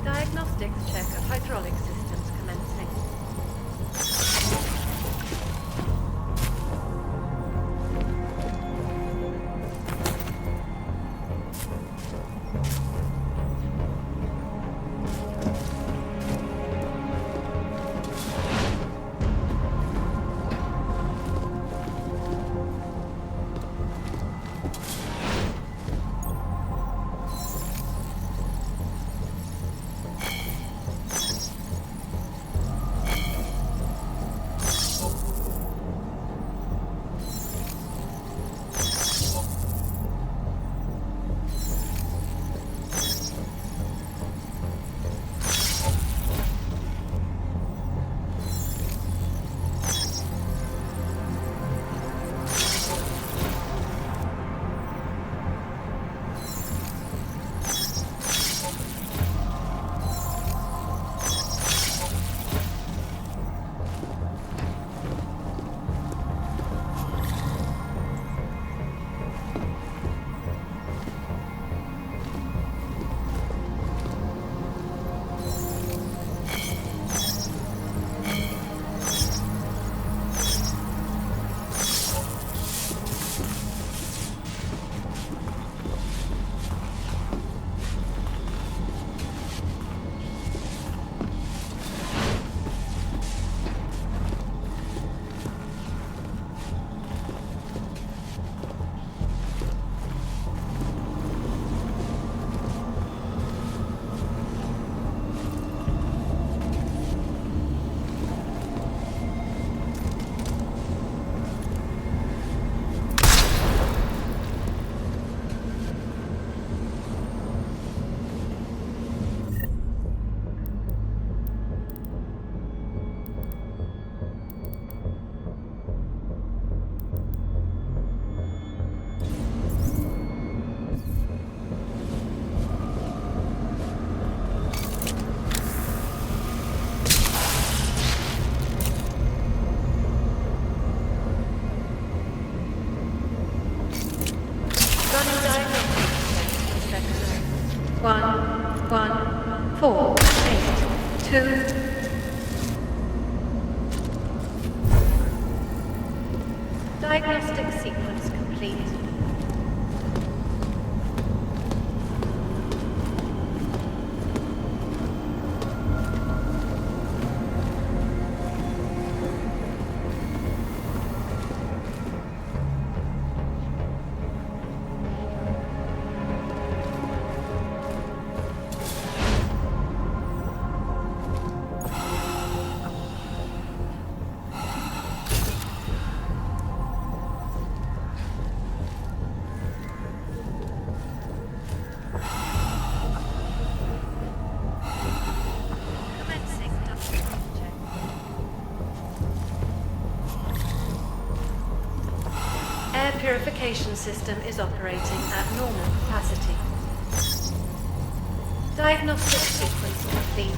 Diagnostics check of hydraulic systems commencing. Running diagnostic check. 1, 1, 4, 8, 2. Diagnostic sequence complete. Air purification system is operating at normal capacity. Diagnostic sequence complete.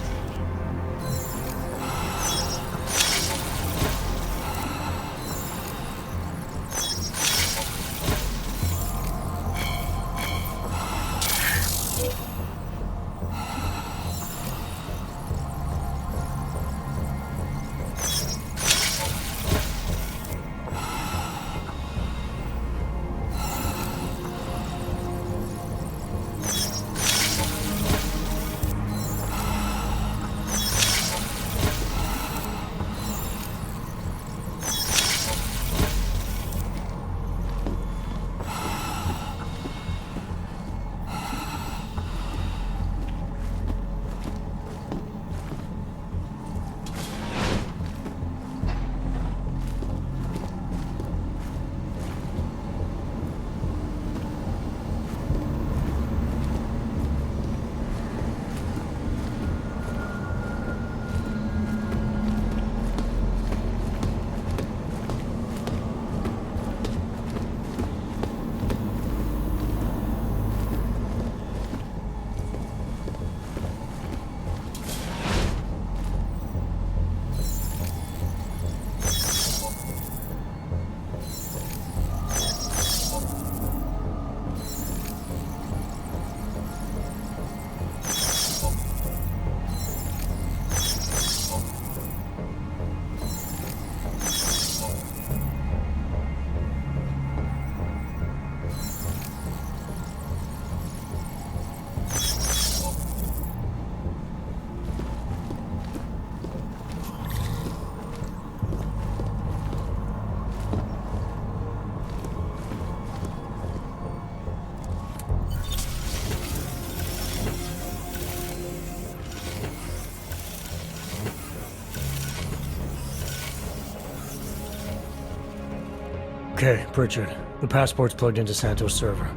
Okay, Pritchard. The passport's plugged into Santos' server.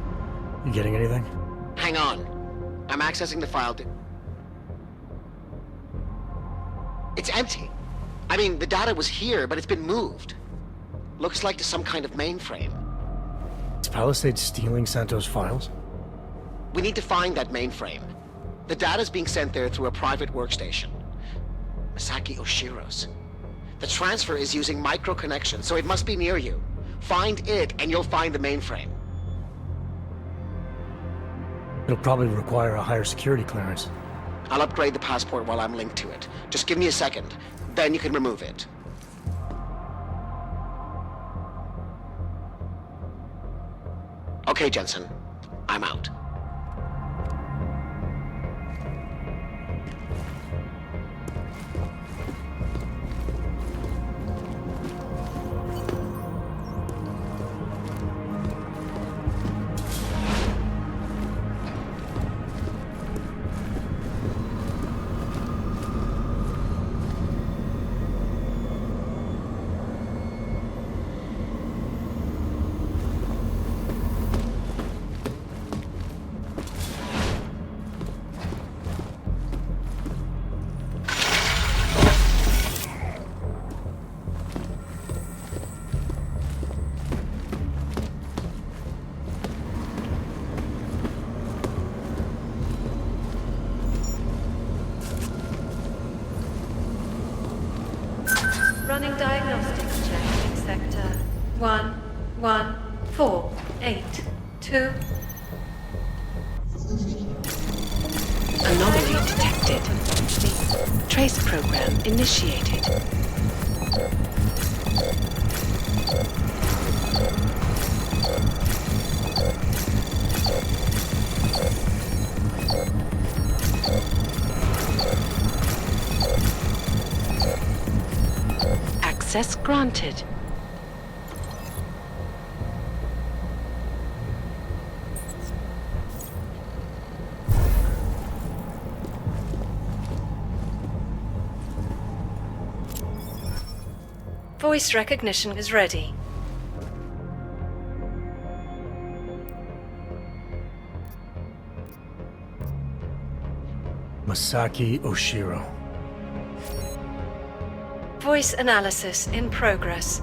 You getting anything? Hang on. I'm accessing the file. It's empty. I mean, the data was here, but it's been moved. Looks like to some kind of mainframe. Is Palisade stealing Santos' files? We need to find that mainframe. The data's being sent there through a private workstation. Masaki Oshiro's. The transfer is using micro connection, so it must be near you. Find it, and you'll find the mainframe. It'll probably require a higher security clearance. I'll upgrade the passport while I'm linked to it. Just give me a second. Then you can remove it. Okay, Jensen. I'm out. Running diagnostics check in sector 11482. Anomaly detected. Trace program initiated. Access granted. Voice recognition is ready. Masaki Oshiro. Voice analysis in progress.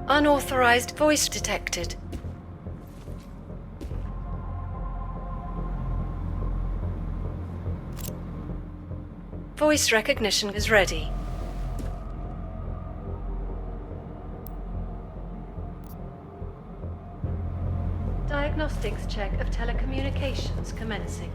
Unauthorized voice detected. Voice recognition is ready. Diagnostics check of telecommunications commencing.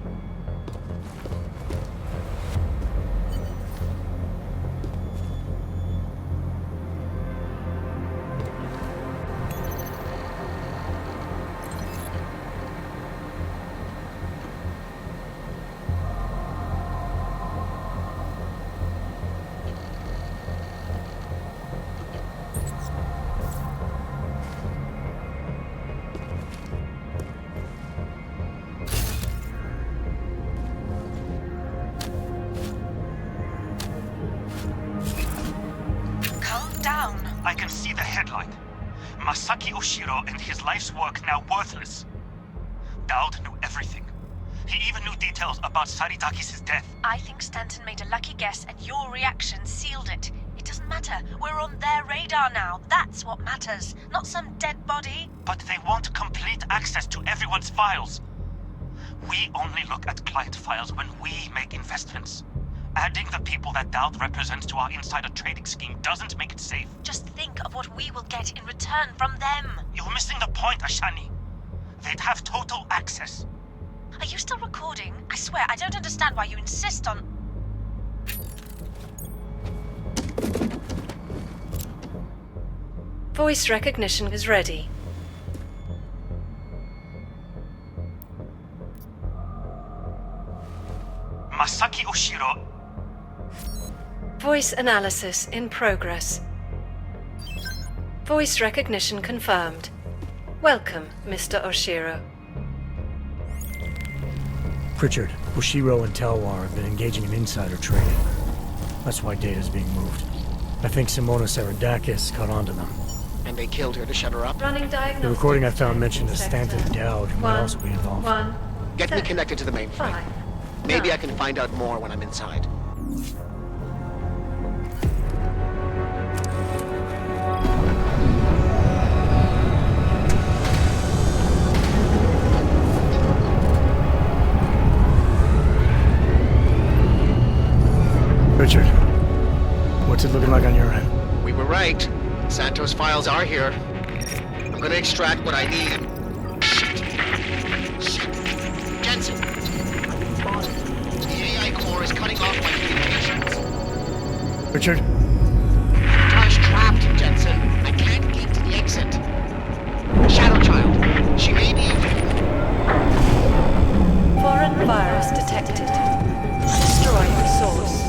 I can see the headline. Masaki Oshiro and his life's work now worthless. Dowd knew everything. He even knew details about Saritakis' death. I think Stanton made a lucky guess and your reaction sealed it. It doesn't matter. We're on their radar now. That's what matters. Not some dead body. But they want complete access to everyone's files. We only look at client files when we make investments. Adding the people that Dowd represents to our insider trading scheme doesn't make it safe. Just think of what we will get in return from them. You're missing the point, Ashani. They'd have total access. Are you still recording? I swear, I don't understand why you insist on... Voice recognition is ready. Masaki Oshiro. Voice analysis in progress. Voice recognition confirmed. Welcome, Mr. Oshiro. Pritchard, Oshiro and Talwar have been engaging in insider trading. That's why data's being moved. I think Simona Saradakis caught on to them. And they killed her to shut her up? Running diagnostics. The recording I found mentioned a Stanton Dowd who might also be involved. Get me connected to the mainframe. Maybe I can find out more when I'm inside. Richard, what's it looking like on your end? We were right. Santos' files are here. I'm gonna extract what I need. Shit. Jensen! The AI core is cutting off my communications. Richard? Avatar's trapped, Jensen. I can't get to the exit. Shadow Child. She may be... Foreign virus detected. Destroy the source.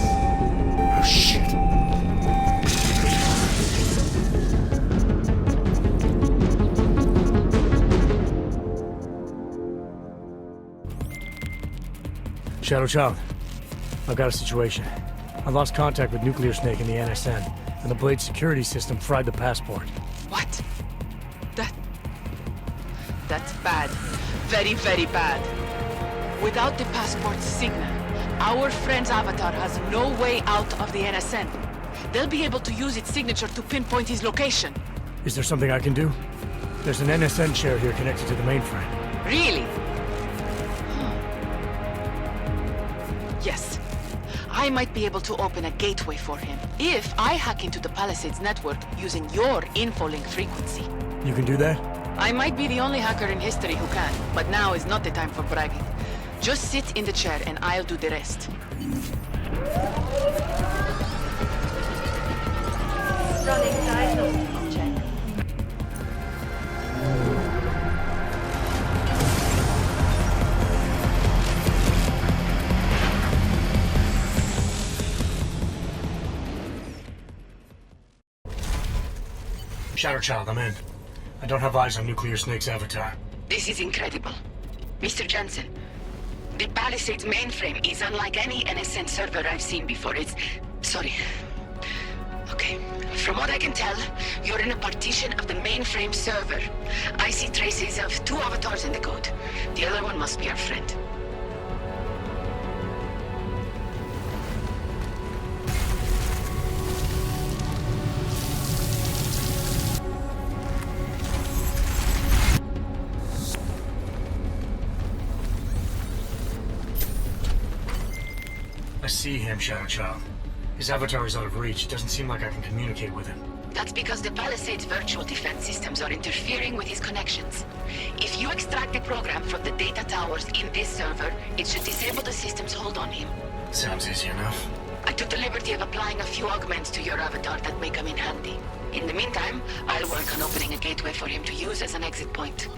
Oh, shit. Shadow Child, I've got a situation. I lost contact with Nuclear Snake and the NSN, and the Blade security system fried the passport. What? That's bad. Very, very bad. Without the passport signal, our friend's Avatar has no way out of the NSN. They'll be able to use its signature to pinpoint his location. Is there something I can do? There's an NSN chair here connected to the mainframe. Really? Yes. I might be able to open a gateway for him if I hack into the Palisades network using your infolink frequency. You can do that? I might be the only hacker in history who can, but now is not the time for bragging. Just sit in the chair and I'll do the rest. Running diagnostic check. Shadow Child, I'm in. I don't have eyes on Nuclear Snake's Avatar. This is incredible. Mr. Jensen, the Palisades mainframe is unlike any NSN server I've seen before. Sorry. Okay. From what I can tell, you're in a partition of the mainframe server. I see traces of 2 avatars in the code. The other one must be our friend. I see him, Shadow Child. His avatar is out of reach. It doesn't seem like I can communicate with him. That's because the Palisades virtual defense systems are interfering with his connections. If you extract the program from the data towers in this server, it should disable the system's hold on him. Sounds easy enough. I took the liberty of applying a few augments to your avatar that may come in handy. In the meantime, I'll work on opening a gateway for him to use as an exit point.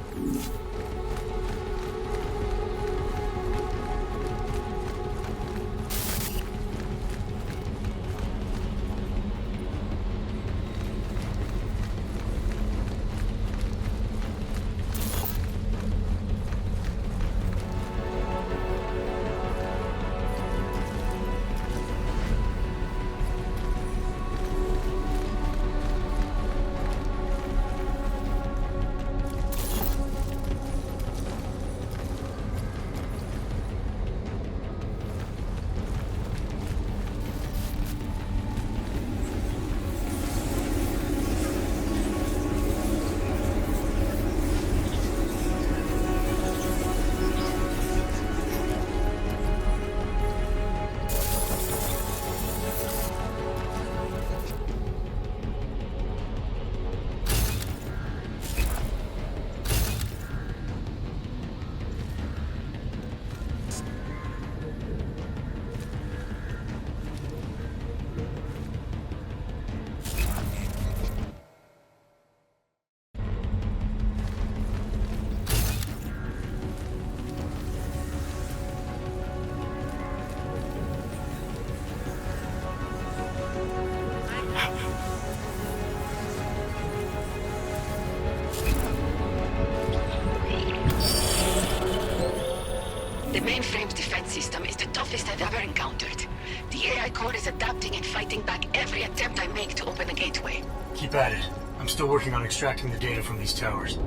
The mainframe's defense system is the toughest I've ever encountered. The AI core is adapting and fighting back every attempt I make to open a gateway. Keep at it. I'm still working on extracting the data from these towers.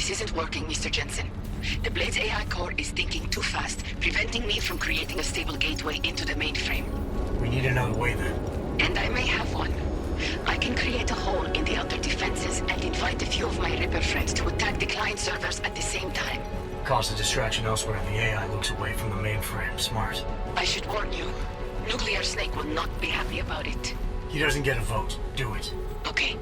This isn't working, Mr. Jensen. The Blade's AI core is thinking too fast, preventing me from creating a stable gateway into the mainframe. We need another way then. And I may have one. I can create a hole in the outer defenses and invite a few of my Ripper friends to attack the client servers at the same time. Cause a distraction elsewhere and the AI looks away from the mainframe. Smart. I should warn you. Nuclear Snake will not be happy about it. He doesn't get a vote. Do it. Okay.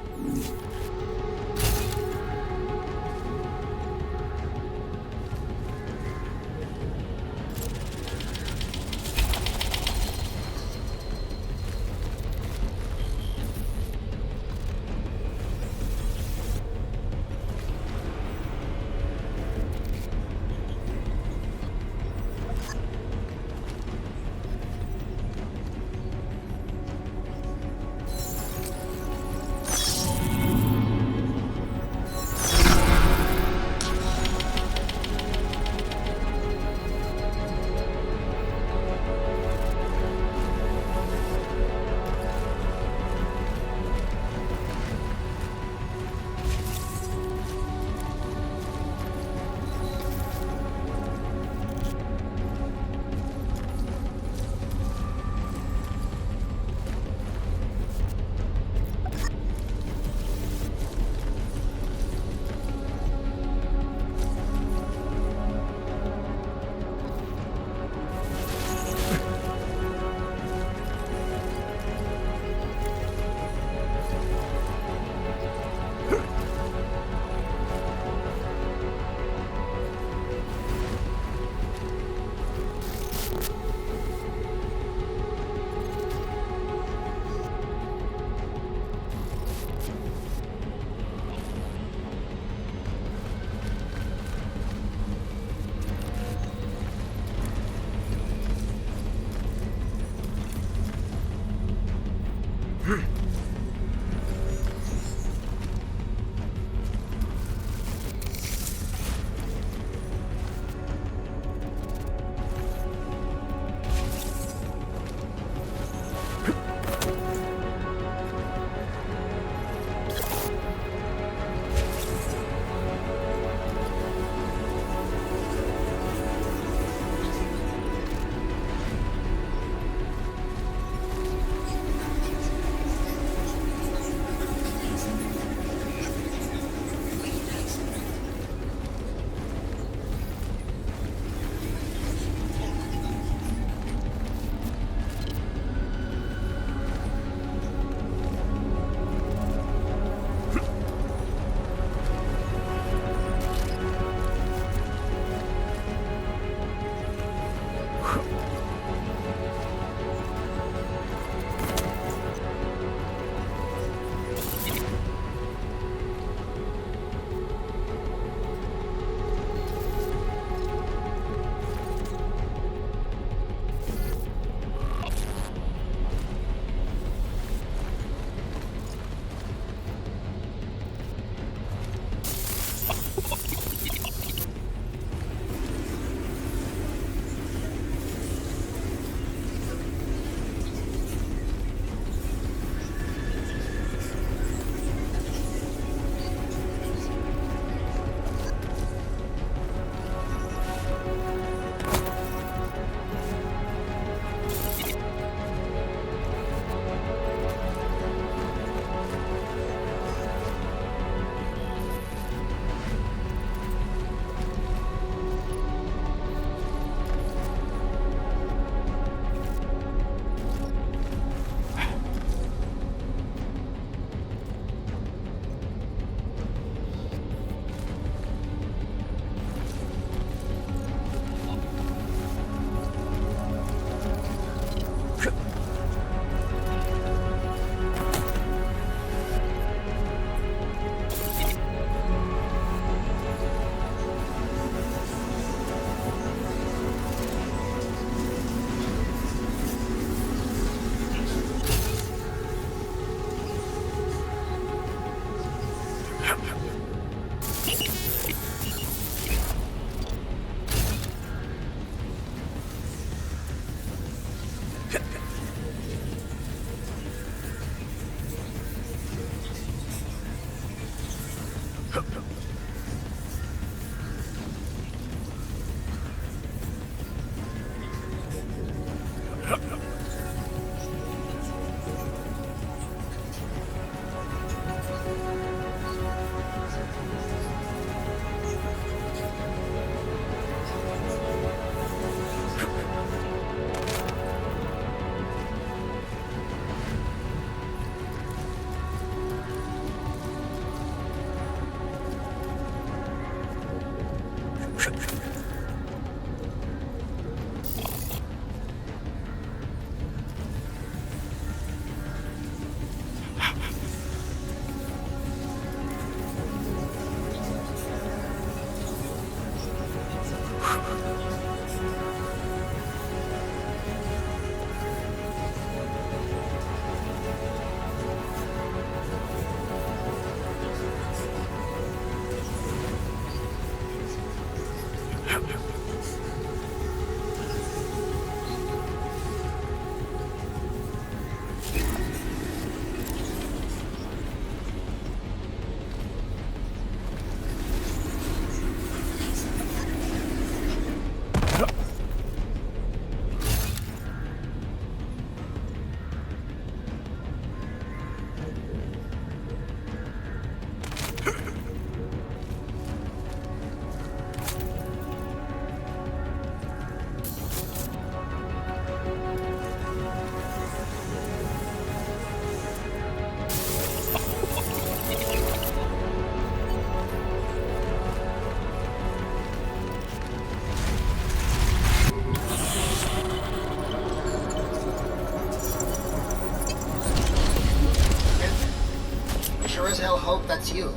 Sure as hell hope that's you.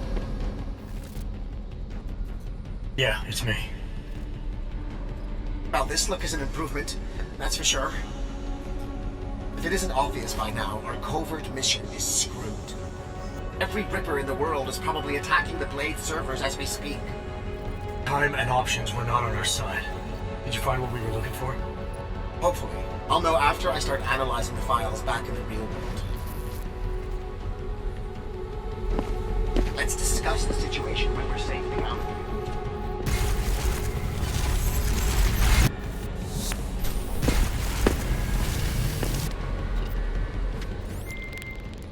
Yeah, it's me. Well, this look is an improvement, that's for sure. If it isn't obvious by now, our covert mission is screwed. Every Ripper in the world is probably attacking the Blade servers as we speak. Time and options were not on our side. Did you find what we were looking for? Hopefully. I'll know after I start analyzing the files back in the real world. Let's discuss the situation when we're safely out of here.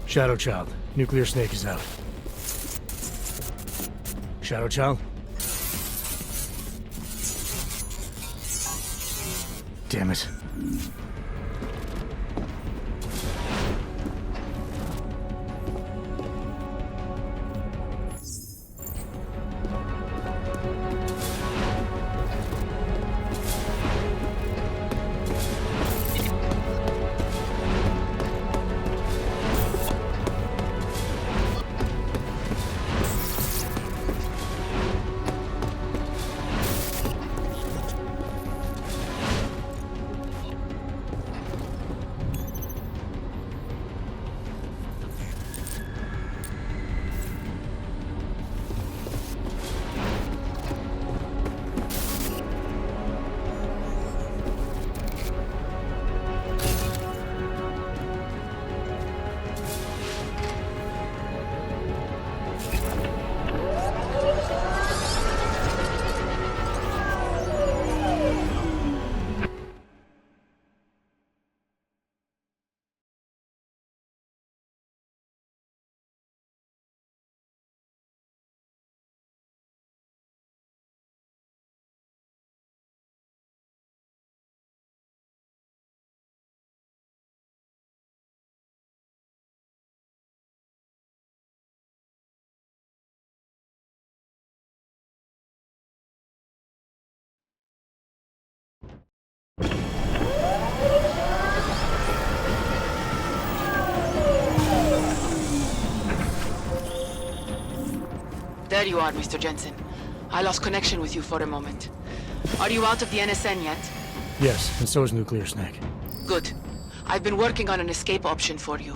Shadow Child, Nuclear Snake is out. Shadow Child? Damn it. There you are, Mr. Jensen. I lost connection with you for a moment. Are you out of the NSN yet? Yes, and so is Nuclear Snake. Good. I've been working on an escape option for you.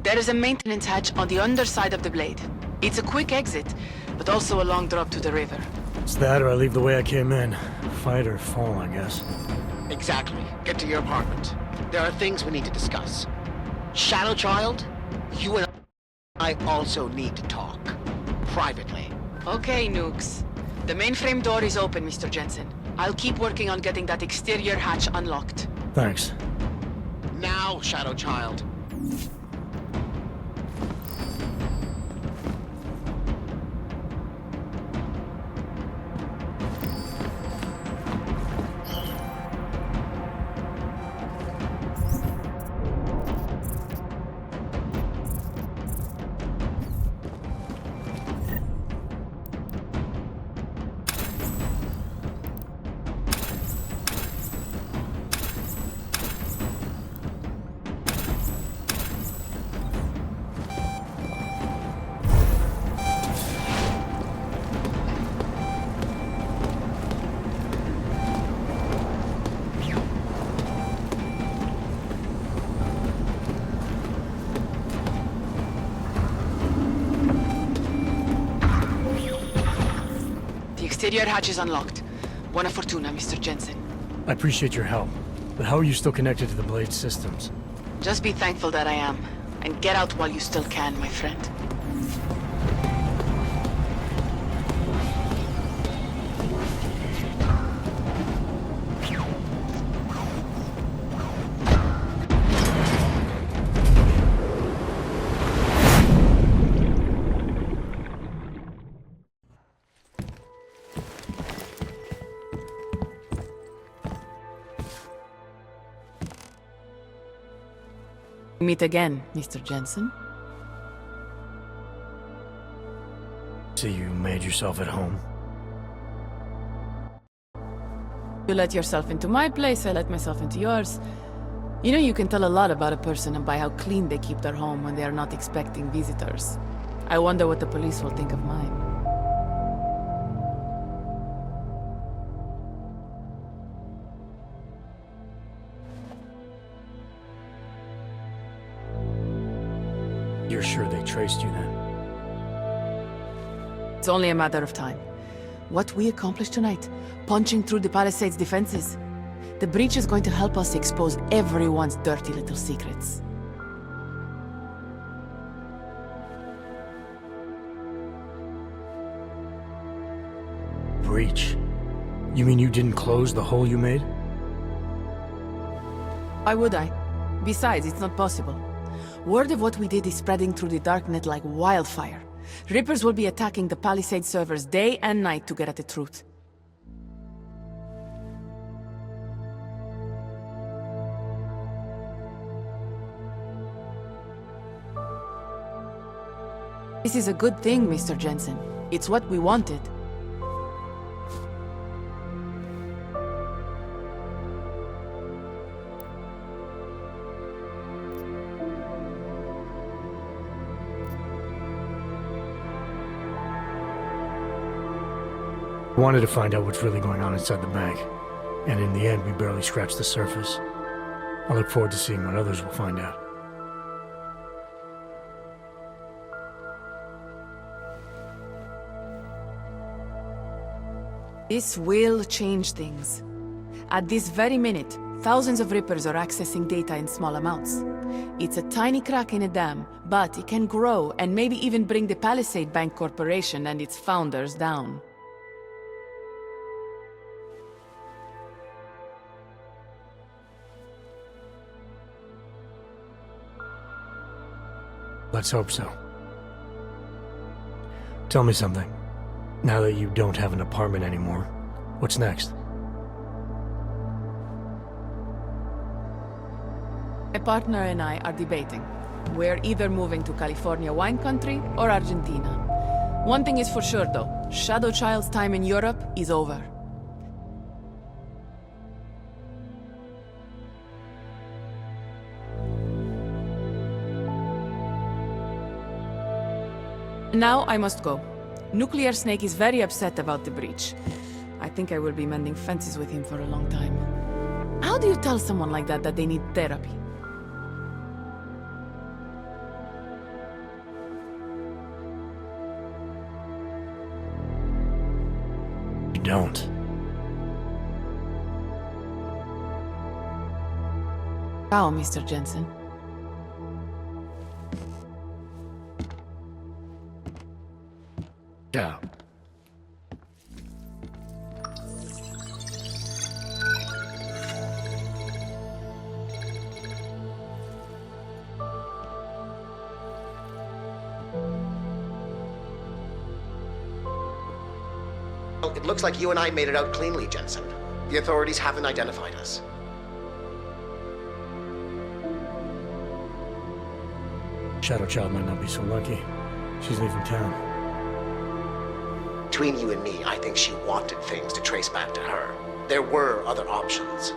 There is a maintenance hatch on the underside of the blade. It's a quick exit, but also a long drop to the river. It's that or I leave the way I came in. Fight or fall, I guess. Exactly. Get to your apartment. There are things we need to discuss. Shadow Child, you and I also need to talk. Privately. Okay, Nukes. The mainframe door is open, Mr. Jensen. I'll keep working on getting that exterior hatch unlocked. Thanks. Now, Shadow Child. Exterior hatch is unlocked. Buona fortuna, Mr. Jensen. I appreciate your help, but how are you still connected to the Blade systems? Just be thankful that I am, and get out while you still can, my friend. Meet again, Mr. Jensen. So you made yourself at home? You let yourself into my place, I let myself into yours. You know, you can tell a lot about a person by how clean they keep their home when they are not expecting visitors. I wonder what the police will think of mine. You're sure they traced you then? It's only a matter of time. What we accomplished tonight, punching through the Palisade's defenses, the breach is going to help us expose everyone's dirty little secrets. Breach? You mean you didn't close the hole you made? Why would I? Besides, it's not possible. Word of what we did is spreading through the darknet like wildfire. Rippers will be attacking the Palisade servers day and night to get at the truth. This is a good thing, Mr. Jensen. It's what we wanted. I wanted to find out what's really going on inside the bank. And in the end, we barely scratched the surface. I look forward to seeing what others will find out. This will change things. At this very minute, thousands of Rippers are accessing data in small amounts. It's a tiny crack in a dam, but it can grow and maybe even bring the Palisade Bank Corporation and its founders down. Let's hope so. Tell me something. Now that you don't have an apartment anymore, what's next? My partner and I are debating. We're either moving to California wine country or Argentina. One thing is for sure though, Shadow Child's time in Europe is over. Now I must go. Nuclear Snake is very upset about the breach. I think I will be mending fences with him for a long time. How do you tell someone like that they need therapy? don't. Ciao, Mr. Jensen. Ciao. Well, it looks like you and I made it out cleanly, Jensen. The authorities haven't identified us. Shadow Child might not be so lucky. She's leaving town. Between you and me, I think she wanted things to trace back to her. There were other options.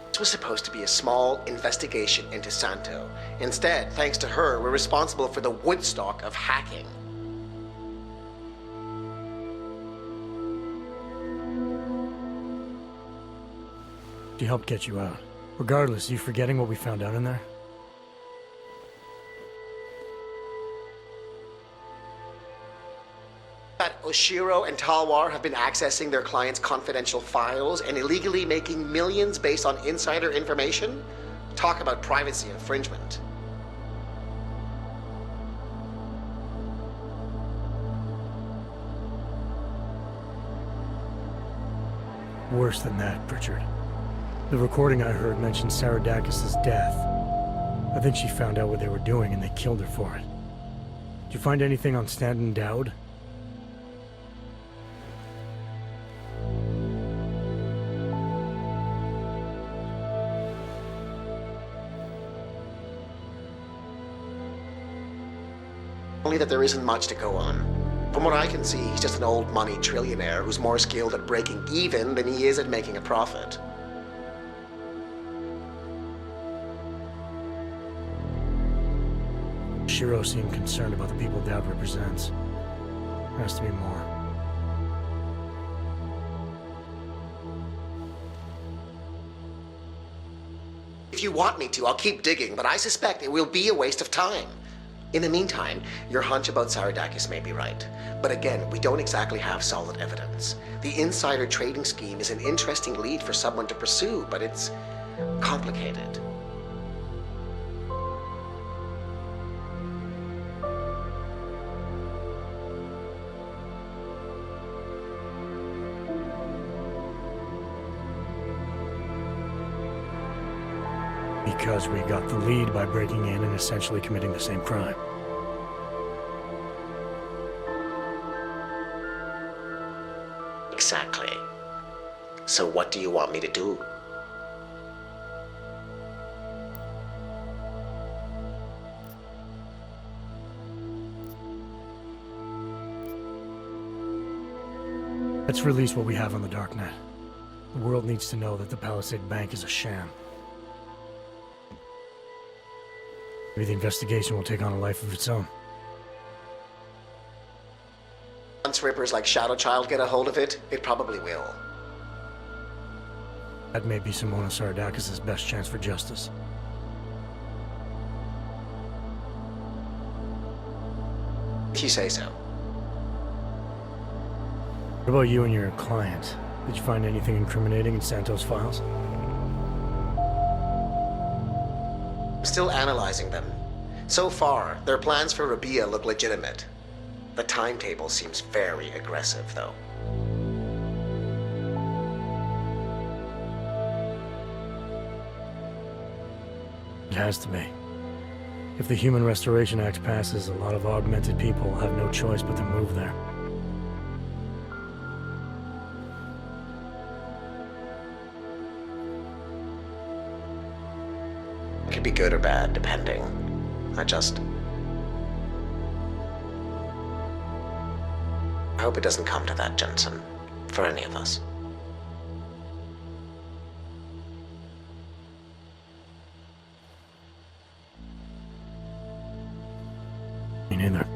This was supposed to be a small investigation into Santo. Instead, thanks to her, we're responsible for the Woodstock of hacking. She helped get you out. Regardless, you forgetting what we found out in there? That Oshiro and Talwar have been accessing their clients' confidential files and illegally making millions based on insider information? Talk about privacy infringement. Worse than that, Pritchard. The recording I heard mentioned Saradakis' death. I think she found out what they were doing and they killed her for it. Did you find anything on Stanton Dowd? Only that there isn't much to go on. From what I can see, he's just an old money trillionaire who's more skilled at breaking even than he is at making a profit. Shiro seemed concerned about the people Dowd represents. There has to be more. If you want me to, I'll keep digging, but I suspect it will be a waste of time. In the meantime, your hunch about Saradakis may be right. But again, we don't exactly have solid evidence. The insider trading scheme is an interesting lead for someone to pursue, but it's complicated. Because we got the lead by breaking in and essentially committing the same crime. Exactly. So what do you want me to do? Let's release what we have on the darknet. The world needs to know that the Palisade Bank is a sham. Maybe the investigation will take on a life of its own. Once rippers like Shadow Child get a hold of it, it probably will. That may be Simona Saradakis' best chance for justice. If you say so. What about you and your client? Did you find anything incriminating in Santo's files? I'm still analyzing them. So far, their plans for Rabia look legitimate. The timetable seems very aggressive, though. It has to be. If the Human Restoration Act passes, a lot of augmented people will have no choice but to move there. It could be good or bad, depending. I hope it doesn't come to that, Jensen. For any of us. Me neither.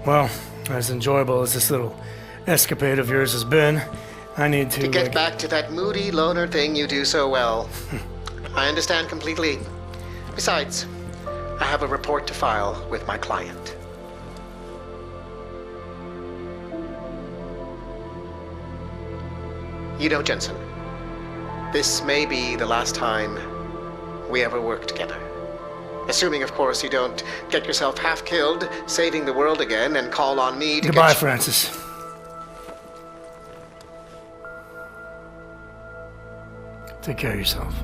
Well, as enjoyable as this little escapade of yours has been, I need to get back to that moody loner thing you do so well. I understand completely. Besides, I have a report to file with my client. You know, Jensen, this may be the last time we ever work together. Assuming, of course, you don't get yourself half killed, saving the world again, and call on me to Goodbye, get Francis. Take care of yourself.